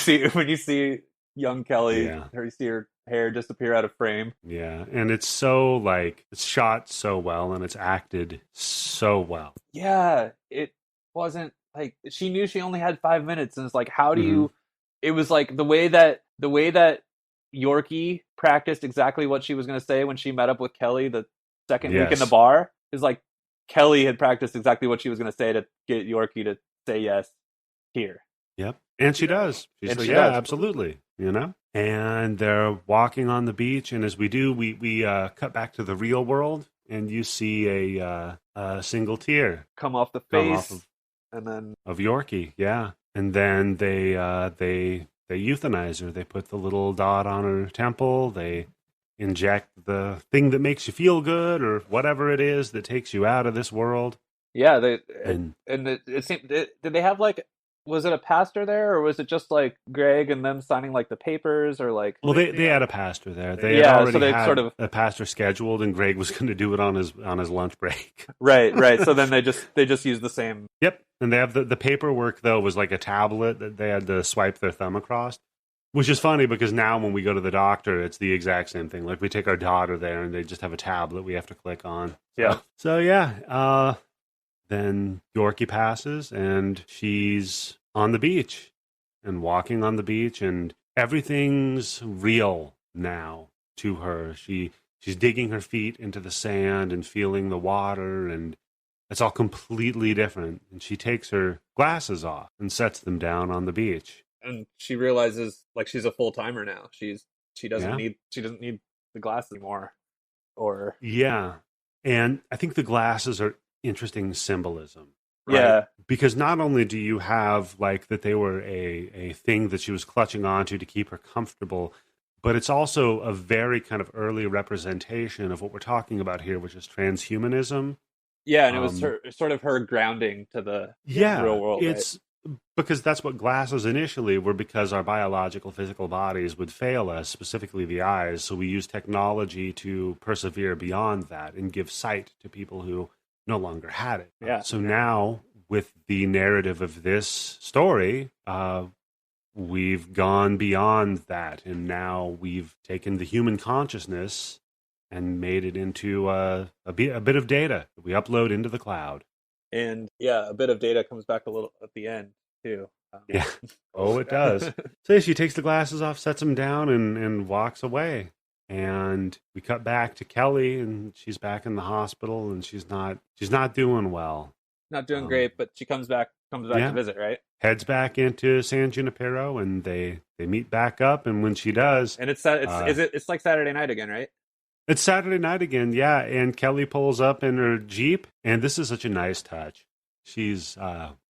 see young Kelly, you see her hair disappear out of frame. Yeah, and it's so like it's shot so well, and it's acted so well. Yeah, it wasn't like she knew she only had 5 minutes, and it's like, how do you? It was like the way that Yorkie practiced exactly what she was going to say when she met up with Kelly the second week in the bar. Is like Kelly had practiced exactly what she was going to say to get Yorkie to say yes here. Yep, and she does. She's like, yeah, absolutely. You know, and they're walking on the beach, and as we do, we cut back to the real world, and you see a single tear come off the face, and then of Yorkie, and then they euthanize her. They put the little dot on her temple. They inject the thing that makes you feel good, or whatever it is that takes you out of this world. Yeah, it seemed. Did they have like? Was it a pastor there, or was it just like Greg and them signing like the papers, or like? Well, they had a pastor there. They already had sort of a pastor scheduled, and Greg was going to do it on his lunch break. Right. So then they just used the same. Yep, and they have the paperwork though was like a tablet that they had to swipe their thumb across, which is funny because now when we go to the doctor, it's the exact same thing. Like we take our daughter there, and they just have a tablet we have to click on. So then Yorkie passes, and she's on the beach and walking on the beach, and everything's real now to her. She's digging her feet into the sand and feeling the water, and it's all completely different. And she takes her glasses off and sets them down on the beach. And she realizes like she's a full timer now. She doesn't need the glasses anymore. And I think the glasses are interesting symbolism. Right? Yeah. Because not only do you have like that they were a thing that she was clutching onto to keep her comfortable, but it's also a very kind of early representation of what we're talking about here, which is transhumanism. Yeah, and it was her grounding to the real world. It's because that's what glasses initially were, because our biological physical bodies would fail us, specifically the eyes. So we use technology to persevere beyond that and give sight to people who no longer had it. Yeah. So now with the narrative of this story, we've gone beyond that, and now we've taken the human consciousness and made it into a bit of data that we upload into the cloud. And a bit of data comes back a little at the end too. It does. So she takes the glasses off, sets them down, and walks away. And we cut back to Kelly, and she's back in the hospital, and she's not doing well. Not doing great, but she comes back comes back to visit, right? Heads back into San Junipero, and they meet back up. And when she does, and it's like Saturday night again, right? It's Saturday night again, yeah. And Kelly pulls up in her Jeep, and this is such a nice touch. She's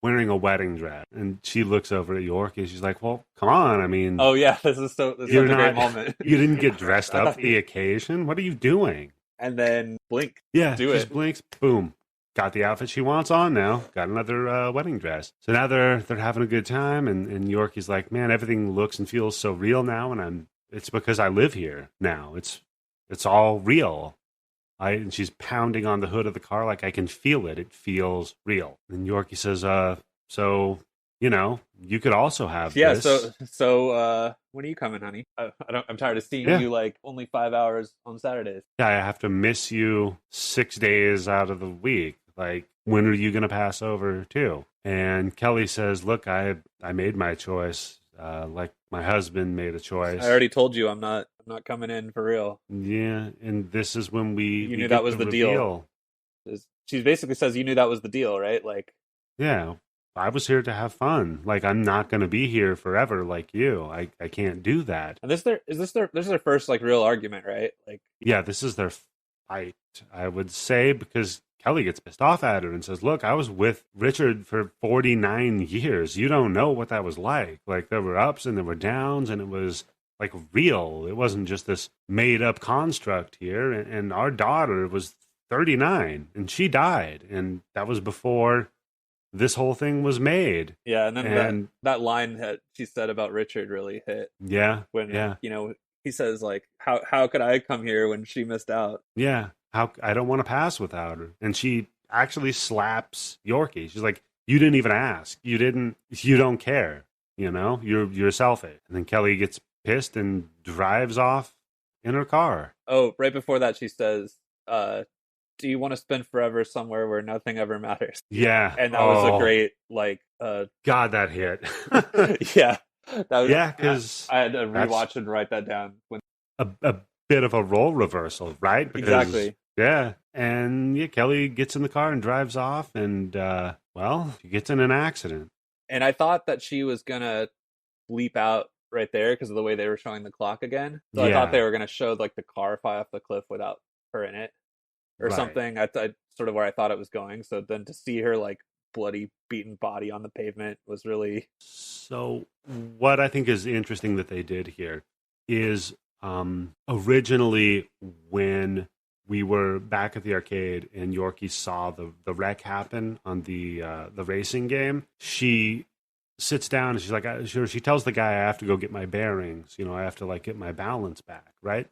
wearing a wedding dress, and she looks over at York, and she's like, "Well, come on, I mean, oh yeah, this is a great moment. You didn't get dressed up for the occasion. What are you doing?" And then blink, just blinks, boom. Got the outfit she wants on now. Got another wedding dress. So now they're having a good time, and Yorkie's like, man, everything looks and feels so real now, and it's because I live here now. It's all real. And she's pounding on the hood of the car like I can feel it. It feels real. And Yorkie says, so you could also have this. So when are you coming, honey? I'm tired of seeing you like only 5 hours on Saturdays. Yeah, I have to miss you 6 days out of the week. Like, when are you going to pass over too? And Kelly says, look, I made my choice. Like my husband made a choice. I already told you I'm not coming in for real. Yeah, and this is when you knew that was the deal. She basically says you knew that was the deal, right? Like, yeah, I was here to have fun. Like, I'm not going to be here forever like you. I can't do that. And this is their first like real argument, right? Like, yeah, this is their fight, I would say, because Kelly gets pissed off at her and says, look, I was with Richard for 49 years. You don't know what that was like. Like, there were ups and there were downs, and it was like real. It wasn't just this made up construct here. And our daughter was 39 and she died. And that was before this whole thing was made. Yeah. And then that line that she said about Richard really hit. Yeah. When, he says like, how could I come here when she missed out? Yeah. I don't want to pass without her. And she actually slaps Yorkie. She's like, you didn't even ask. You don't care. You're selfish. And then Kelly gets pissed and drives off in her car. Oh, right before that, she says, do you want to spend forever somewhere where nothing ever matters? Yeah. And that was a great, like... God, that hit. Yeah. Because... I had to rewatch and write that down. A bit of a role reversal, right? Because, exactly. Yeah. And Kelly gets in the car and drives off, and, she gets in an accident. And I thought that she was going to leap out right there because of the way they were showing the clock again. So I thought they were going to show like the car fly off the cliff without her in it or something. I sort of where I thought it was going. So then to see her like bloody beaten body on the pavement was really... So what I think is interesting that they did here is originally when we were back at the arcade and Yorkie saw the wreck happen on the racing game, she sits down and she's like, she tells the guy, I have to go get my bearings. I have to like get my balance back, right?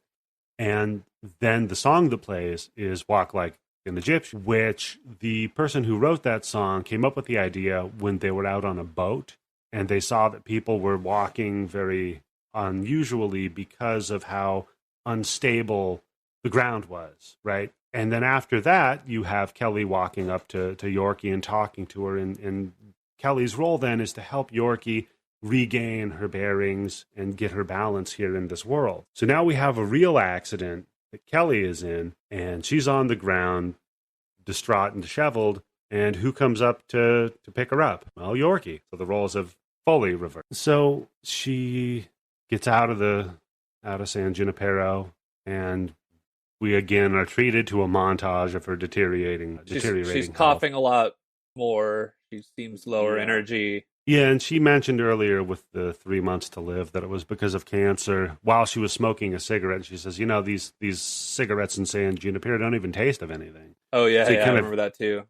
And then the song that plays is Walk Like an Egyptian, which the person who wrote that song came up with the idea when they were out on a boat and they saw that people were walking very unusually because of how unstable the ground was, right? And then after that, you have Kelly walking up to Yorkie and talking to her, and Kelly's role then is to help Yorkie regain her bearings and get her balance here in this world. So now we have a real accident that Kelly is in, and she's on the ground, distraught and disheveled, and who comes up to pick her up? Well, Yorkie. So the roles have fully reversed. So she gets out of San Junipero, and we again are treated to a montage of her deteriorating. She's coughing a lot more. She seems lower energy. Yeah, and she mentioned earlier with the 3 months to live that it was because of cancer while she was smoking a cigarette. She says, these cigarettes in San Junipero don't even taste of anything. Oh, yeah, so I remember that too.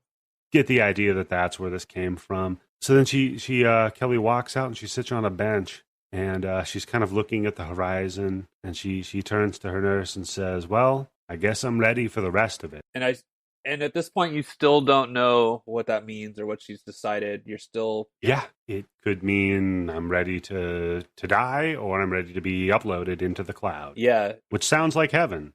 Get the idea that that's where this came from. So then Kelly walks out and she sits on a bench and she's kind of looking at the horizon, and she turns to her nurse and says, well, I guess I'm ready for the rest of it. And at this point, you still don't know what that means or what she's decided. You're still... Yeah, it could mean I'm ready to die or I'm ready to be uploaded into the cloud. Yeah. Which sounds like heaven.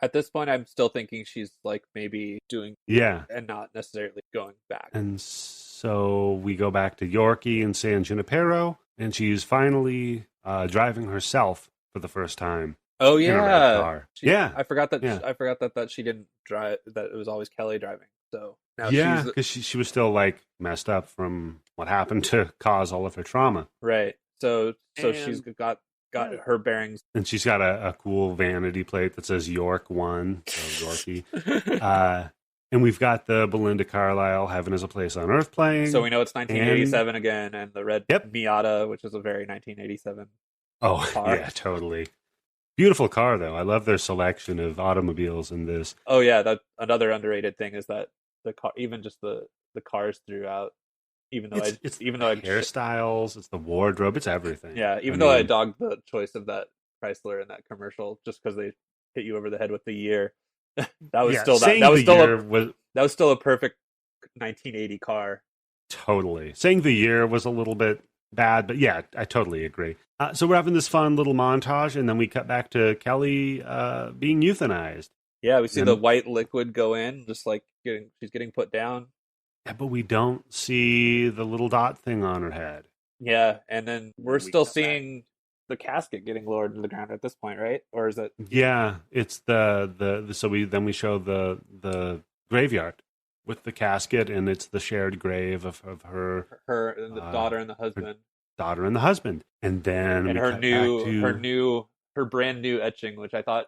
At this point, I'm still thinking she's like maybe doing... Yeah. And not necessarily going back. And so we go back to Yorkie in San Junipero, and she's finally driving herself for the first time. Oh in a red yeah, car. Yeah, I forgot that. yeah. I forgot that she didn't drive. That it was always Kelly driving. So now Yeah, she's because she was still like messed up from what happened to cause all of her trauma. right. So she's And got yeah. her bearings. And she's got a cool vanity plate that says York 1, so Yorkie. And we've got the Belinda Carlisle Heaven is a Place on Earth playing. So we know it's 1987 and, again, and the red Yep. Miata, which is a very 1987 Oh, car. yeah, totally. Beautiful car, though. I love their selection of automobiles in this. Oh yeah, that another underrated thing is that the car, even just the cars throughout, even though It's even the though hairstyles, it's the wardrobe, it's everything. yeah, even though I dogged the choice of that Chrysler in that commercial just because they hit you over the head with the year, that was still that was still a perfect 1980 car. Totally. Saying the year was a little bit bad, but yeah, I totally agree. So we're having this fun little montage, and then we cut back to Kelly being euthanized. Yeah, we see the white liquid go in, just like she's getting put down. Yeah, but we don't see the little dot thing on her head. Yeah, and then we're still seeing the casket getting lowered into the ground at this point, right? Or is it? Yeah, it's the so we show the graveyard with the casket, and it's the shared grave of her and the daughter and the husband. Daughter and the husband, and then and her brand new etching, which I thought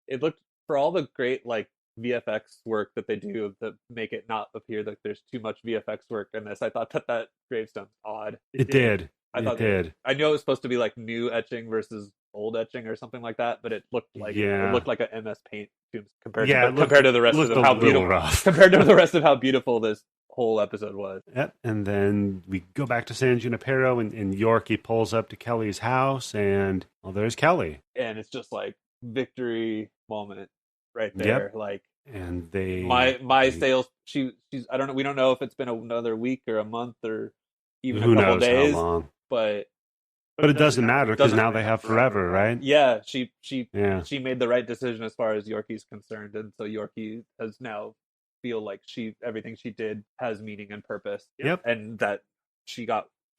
it looked, for all the great like VFX work that they do to make it not appear that there's too much VFX work in this. I thought that gravestone's odd. It did. I know it was supposed to be like new etching versus old etching or something like that, but it looked like a MS Paint compared to the rest of how beautiful compared to the rest of how beautiful this whole episode was. Yep. And then we go back to San Junipero, and Yorkie pulls up to Kelly's house, and there's Kelly, and it's just like victory moment right there. Yep. Like, and sales. She's I don't know. We don't know if it's been another week or a month or even a couple days. How long. But it doesn't matter because now they have forever, right? Yeah, she made the right decision as far as Yorkie's concerned, and so Yorkie has now feel like everything she did has meaning and purpose. Yep, and that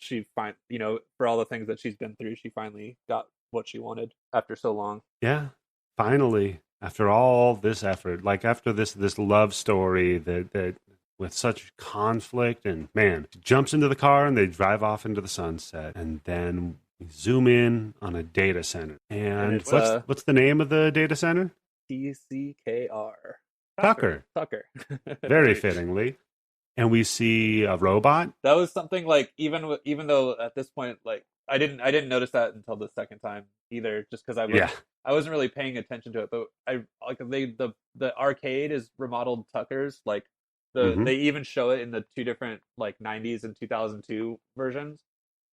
for all the things that she's been through, she finally got what she wanted after so long. Yeah, finally, after all this effort, like after this love story that with such conflict, and man, jumps into the car and they drive off into the sunset, and then we zoom in on a data center. And what's the name of the data center? TCKR. Tucker. Very fittingly. And we see a robot. That was something like even though at this point, like I didn't notice that until the second time either, just because I wasn't really paying attention to it. But the arcade is remodeled Tucker's, like they even show it in the two different like 90s and 2002 versions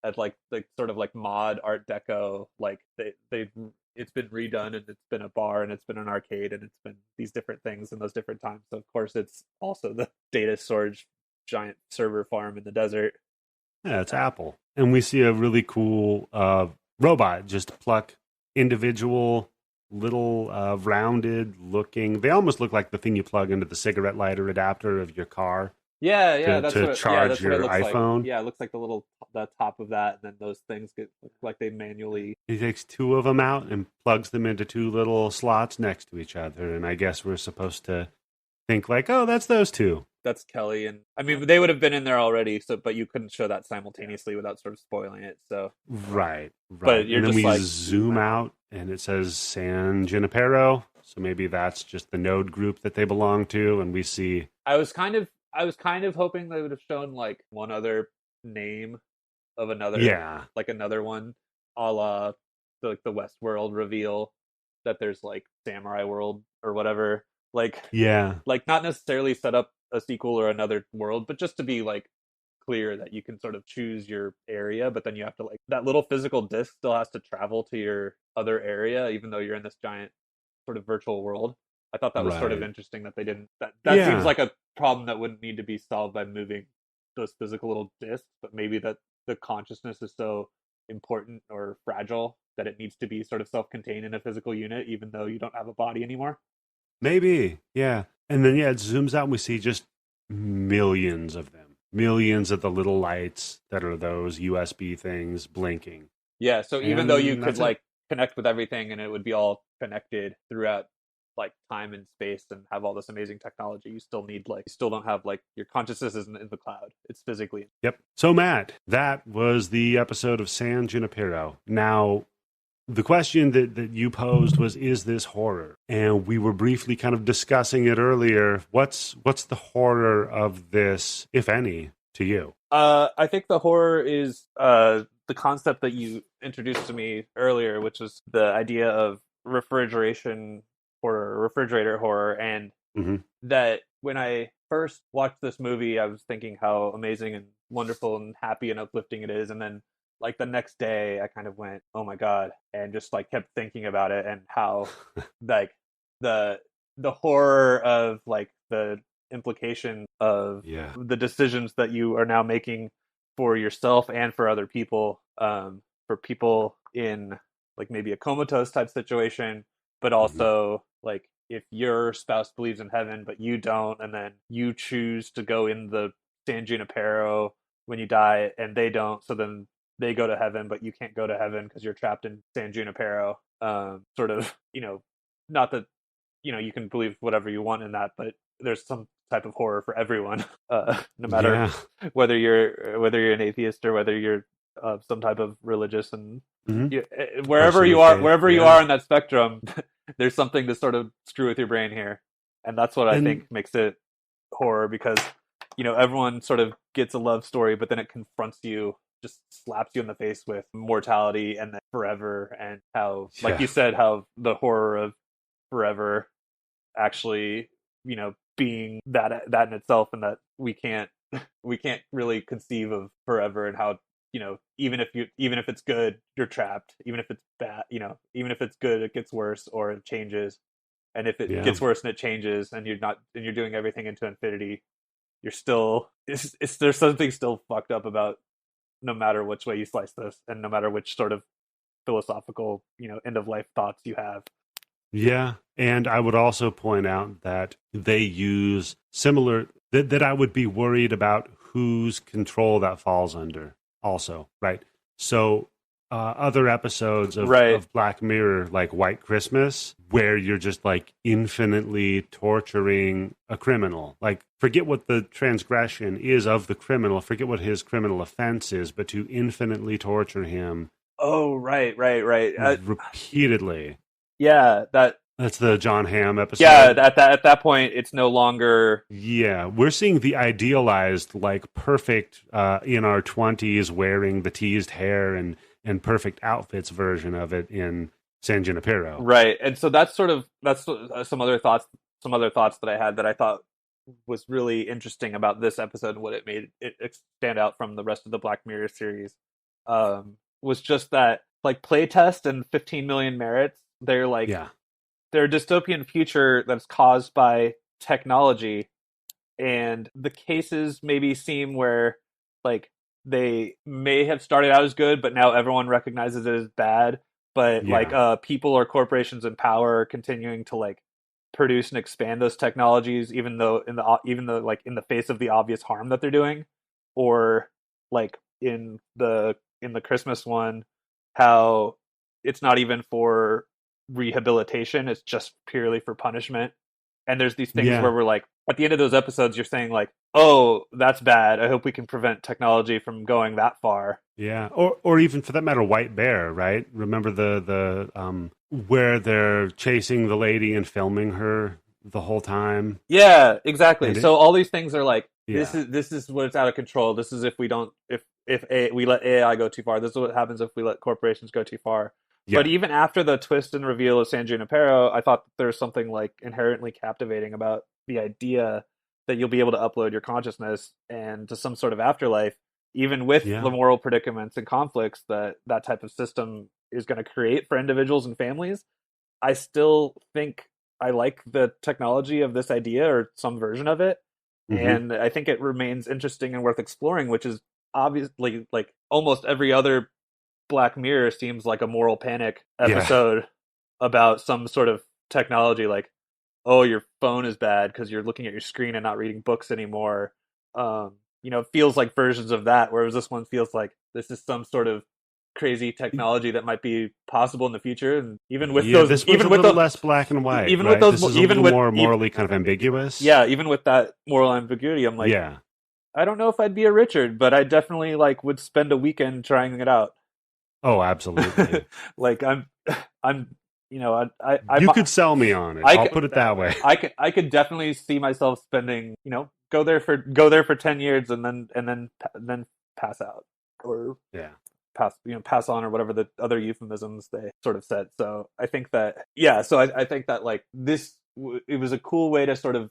at like the sort of like mod art deco, like it's been redone, and it's been a bar, and it's been an arcade, and it's been these different things in those different times. So of course it's also the data storage giant server farm in the desert. Yeah, it's Apple. And we see a really cool robot just pluck individual little rounded looking, they almost look like the thing you plug into the cigarette lighter adapter of your car. To charge your iPhone. Like. Yeah, it looks like the top of that, and then those things look like they manually. He takes two of them out and plugs them into two little slots next to each other, and I guess we're supposed to think like, oh, that's those two. That's Kelly, and I mean they would have been in there already, but you couldn't show that simultaneously without sort of spoiling it. So right. But you're and just then we zoom out, and it says San Junipero, so maybe that's just the node group that they belong to, and we see. I was kind of hoping they would have shown like one other name of another, like another one, a la the Westworld reveal that there's like Samurai World or whatever, like not necessarily set up a sequel or another world, but just to be like clear that you can sort of choose your area, but then you have to like that little physical disc still has to travel to your other area, even though you're in this giant sort of virtual world. I thought that was sort of interesting that they didn't. That seems like a problem that wouldn't need to be solved by moving those physical little discs, but maybe that the consciousness is so important or fragile that it needs to be sort of self-contained in a physical unit, even though you don't have a body anymore. Maybe, yeah. And then, it zooms out and we see just millions of them. Millions of the little lights that are those USB things blinking. Yeah, so even though you could like connect with everything and it would be all connected throughout like time and space and have all this amazing technology. You still need like, you still don't have like, your consciousness isn't in the cloud. It's physically. Yep. So Matt, that was the episode of San Junipero. Now, the question that you posed was, is this horror? And we were briefly kind of discussing it earlier. What's the horror of this, if any, to you? I think the horror is the concept that you introduced to me earlier, which was the idea of refrigeration horror, refrigerator horror, and that when I first watched this movie, I was thinking how amazing and wonderful and happy and uplifting it is, and then like the next day I kind of went, oh my god, and just like kept thinking about it and how like the horror of like the implication of the decisions that you are now making for yourself and for other people, for people in like maybe a comatose type situation, but also like if your spouse believes in heaven but you don't, and then you choose to go in the San Junipero when you die and they don't, so then they go to heaven but you can't go to heaven because you're trapped in San Junipero. Sort of, not that you can believe whatever you want in that, but there's some type of horror for everyone, no matter whether you're an atheist or whether you're some type of religious, and wherever you are in that spectrum, there's something to sort of screw with your brain here, and that's what I think makes it horror, because everyone sort of gets a love story, but then it confronts you, just slaps you in the face with mortality and then forever, and how, like you said, how the horror of forever actually, being that in itself, and that we can't really conceive of forever, and how even if it's good, you're trapped. Even if it's bad, even if it's good, it gets worse or it changes. And if it gets worse and it changes, and you're doing everything into infinity, you're still there's something still fucked up about, no matter which way you slice this, and no matter which sort of philosophical end of life thoughts you have. Yeah, and I would also point out that they use similar, that I would be worried about whose control that falls under also, right? So other episodes of Black Mirror, like White Christmas, where you're just like infinitely torturing a criminal. Like, forget what the transgression is of the criminal, forget what his criminal offense is, but to infinitely torture him. Oh, right. Repeatedly. Yeah, that's the John Hamm episode. Yeah, at that point, it's no longer. Yeah, we're seeing the idealized, like perfect in our 20s, wearing the teased hair and perfect outfits version of it in San Junipero. Right, and so that's some other thoughts that I had that I thought was really interesting about this episode, and what it made it stand out from the rest of the Black Mirror series, was just that, like, playtest and 15 Million Merits. They're like, they're a dystopian future that's caused by technology, and the cases maybe seem where, like, they may have started out as good, but now everyone recognizes it as bad. But like, people or corporations in power are continuing to like produce and expand those technologies, even though like in the face of the obvious harm that they're doing. Or like in the Christmas one, how it's not even for rehabilitation, it's just purely for punishment. And there's these things where we're like, at the end of those episodes, you're saying like, oh, that's bad, I hope we can prevent technology from going that far. Yeah, or even for that matter, White Bear, right? Remember the where they're chasing the lady and filming her the whole time? Yeah, exactly. So all these things are like, this is what it's out of control. This is if we let AI go too far. This is what happens if we let corporations go too far. Yeah. But even after the twist and reveal of San Junipero, I thought there's something like inherently captivating about the idea that you'll be able to upload your consciousness and to some sort of afterlife, even with the moral predicaments and conflicts that type of system is going to create for individuals and families. I still think I like the technology of this idea, or some version of it. Mm-hmm. And I think it remains interesting and worth exploring, which is obviously, like, almost every other Black Mirror seems like a moral panic episode about some sort of technology, like, oh, your phone is bad because you're looking at your screen and not reading books anymore. It feels like versions of that, whereas this one feels like this is some sort of crazy technology that might be possible in the future, and even with this one's a little less black and white. Even right? with those, this is even a little with more morally kind of ambiguous. Yeah, even with that moral ambiguity, I'm like, yeah. I don't know if I'd be a Richard, but I definitely like would spend a weekend trying it out. Oh, absolutely. Like I'm, you know, you could sell me on it. I'll put it that way. I could definitely see myself spending, you know, go there for 10 years and then pass out, or pass on, or whatever the other euphemisms they sort of said. So I think that I think that like this it was a cool way to sort of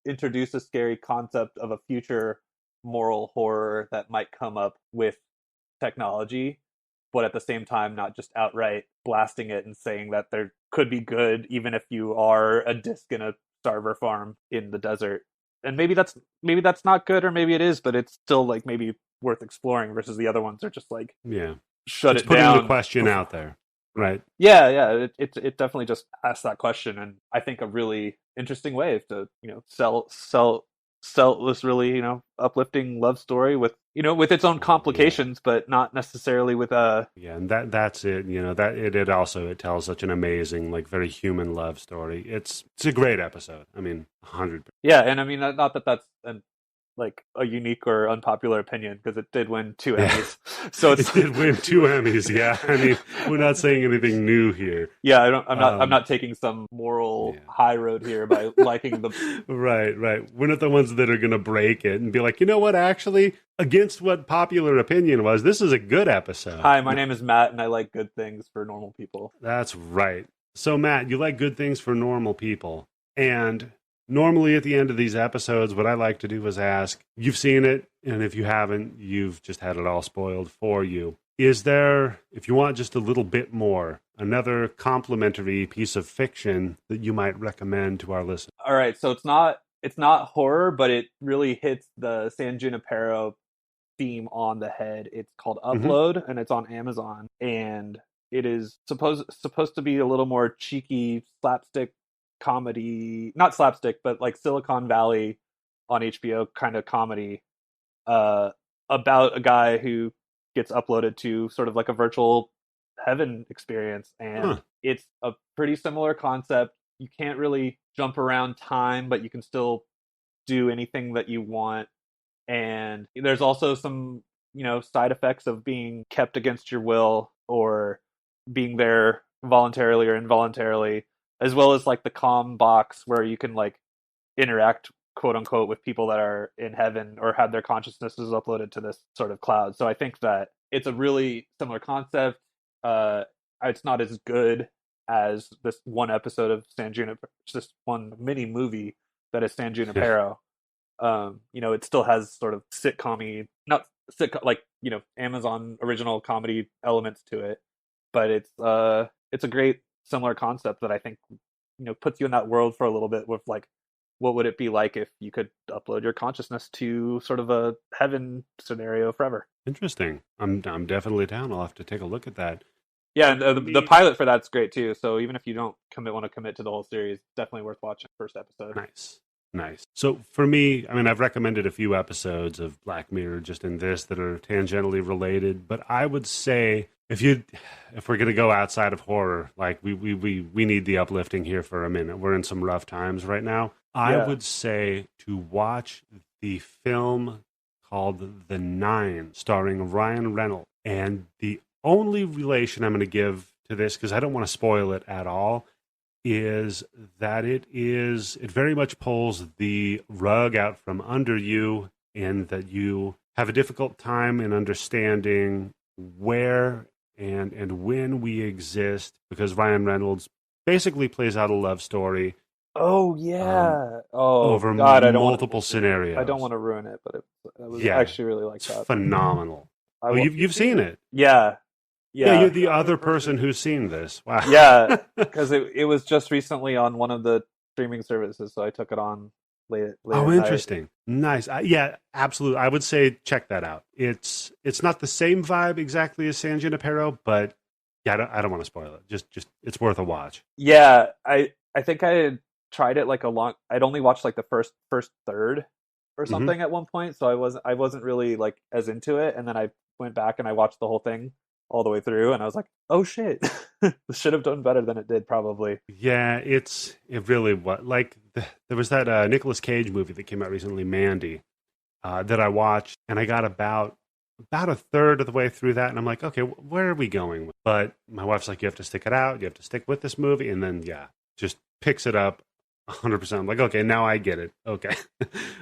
introduce a scary concept of a future moral horror that might come up with technology, but at the same time not just outright blasting it and saying that there could be good even if you are a disc in a starver farm in the desert. And maybe that's not good, or maybe it is, but it's still like maybe worth exploring, versus the other ones are just like shut it's it putting down. The question out there, right? Yeah. It definitely just asks that question, and I think a really interesting way to, you know, sell this really, you know, uplifting love story with, you know, with its own complications, but not necessarily with a and that's it. You know, that it also tells such an amazing, like, very human love story. It's a great episode. I mean, 100%. Yeah, and I mean, not that that's like a unique or unpopular opinion, because it did win 2 Emmys. So it did win 2 Emmys. Yeah, I mean, we're not saying anything new here. Yeah, I'm not taking some moral high road here by liking the. Right. We're not the ones that are going to break it and be like, you know what? Actually, against what popular opinion was, this is a good episode. Hi, my name is Matt, and I like good things for normal people. That's right. So, Matt, you like good things for normal people, and normally at the end of these episodes, what I like to do is ask, you've seen it, and if you haven't, you've just had it all spoiled for you. Is there, if you want just a little bit more, another complimentary piece of fiction that you might recommend to our listeners? All right, so it's not horror, but it really hits the San Junipero theme on the head. It's called Upload, and it's on Amazon, and it is supposed to be a little more cheeky slapstick comedy, not slapstick, but like Silicon Valley on HBO kind of comedy, about a guy who gets uploaded to sort of like a virtual heaven experience, and it's a pretty similar concept. You can't really jump around time, but you can still do anything that you want, and there's also some, you know, side effects of being kept against your will, or being there voluntarily or involuntarily, as well as like the calm box where you can like interact, quote unquote, with people that are in heaven or have their consciousnesses uploaded to this sort of cloud. So I think that it's a really similar concept. It's not as good as this one episode of San Junipero, this one mini movie that is San Junipero. You know, it still has sort of sitcom-y, not sitcom, like, you know, Amazon original comedy elements to it, but it's a great similar concept that I think, you know, puts you in that world for a little bit, with like, what would it be like if you could upload your consciousness to sort of a heaven scenario forever? Interesting. I'm definitely down. I'll have to take a look at that. Yeah, and the pilot for that's great too. So even if you don't want to commit to the whole series, definitely worth watching the first episode. Nice. So for me, I mean, I've recommended a few episodes of Black Mirror just in this that are tangentially related, but I would say if we're going to go outside of horror, like we need the uplifting here for a minute. We're in some rough times right now. I would say to watch the film called The Nine, starring Ryan Reynolds. And the only relation I'm going to give to this, because I don't want to spoil it at all, is that it very much pulls the rug out from under you, and that you have a difficult time in understanding where and when we exist, because Ryan Reynolds basically plays out a love story. Oh yeah. Over God, multiple scenarios. I don't want to ruin it, but I actually really like that. Phenomenal. You've seen it. Yeah. You're the other person who's seen this. Wow. Yeah, because it was just recently on one of the streaming services, so I took it on late. Oh, interesting. Nice. Yeah, absolutely. I would say check that out. It's not the same vibe exactly as San Junipero, but yeah, I don't want to spoil it. Just it's worth a watch. Yeah, I think I had tried it like I'd only watched like the first third or something at one point, so I wasn't really like as into it, and then I went back and I watched the whole thing all the way through, and I was like, oh shit, this should have done better than it did probably. Yeah, it really was. Like, there was that Nicolas Cage movie that came out recently, Mandy, that I watched, and I got about a third of the way through that, and I'm like, okay, where are we going? But my wife's like, you have to stick it out, you have to stick with this movie, and then, yeah, just picks it up 100%. I'm like, okay, now I get it. Okay.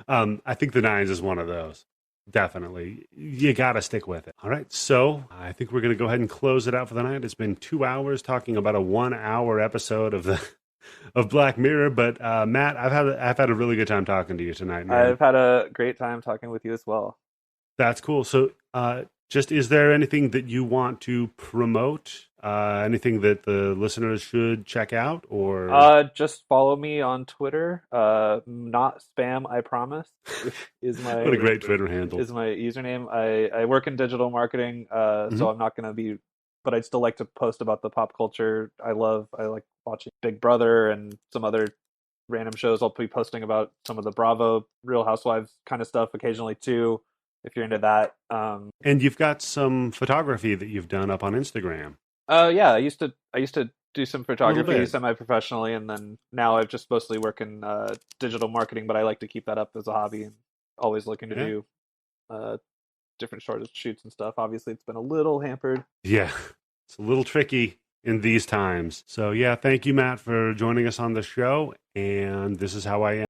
I think The Nines is one of those. Definitely. You got to stick with it. All right. So I think we're going to go ahead and close it out for the night. It's been 2 hours talking about a 1 hour episode of Black Mirror. But Matt, I've had a really good time talking to you tonight, man. I've had a great time talking with you as well. That's cool. So just, is there anything that you want to promote? Anything that the listeners should check out, or just follow me on Twitter. Not spam, I promise. Is my what a great Twitter handle. Is my username. I work in digital marketing, so I'm not going to be, but I'd still like to post about the pop culture I love. I like watching Big Brother and some other random shows. I'll be posting about some of the Bravo, Real Housewives kind of stuff occasionally too, if you're into that. And you've got some photography that you've done up on Instagram. Yeah, I used to do some photography semi-professionally, and then now I've just mostly work in digital marketing, but I like to keep that up as a hobby and always looking to do different sort of shoots and stuff. Obviously, it's been a little hampered. Yeah, it's a little tricky in these times. So yeah, thank you, Matt, for joining us on the show. And this is how I am.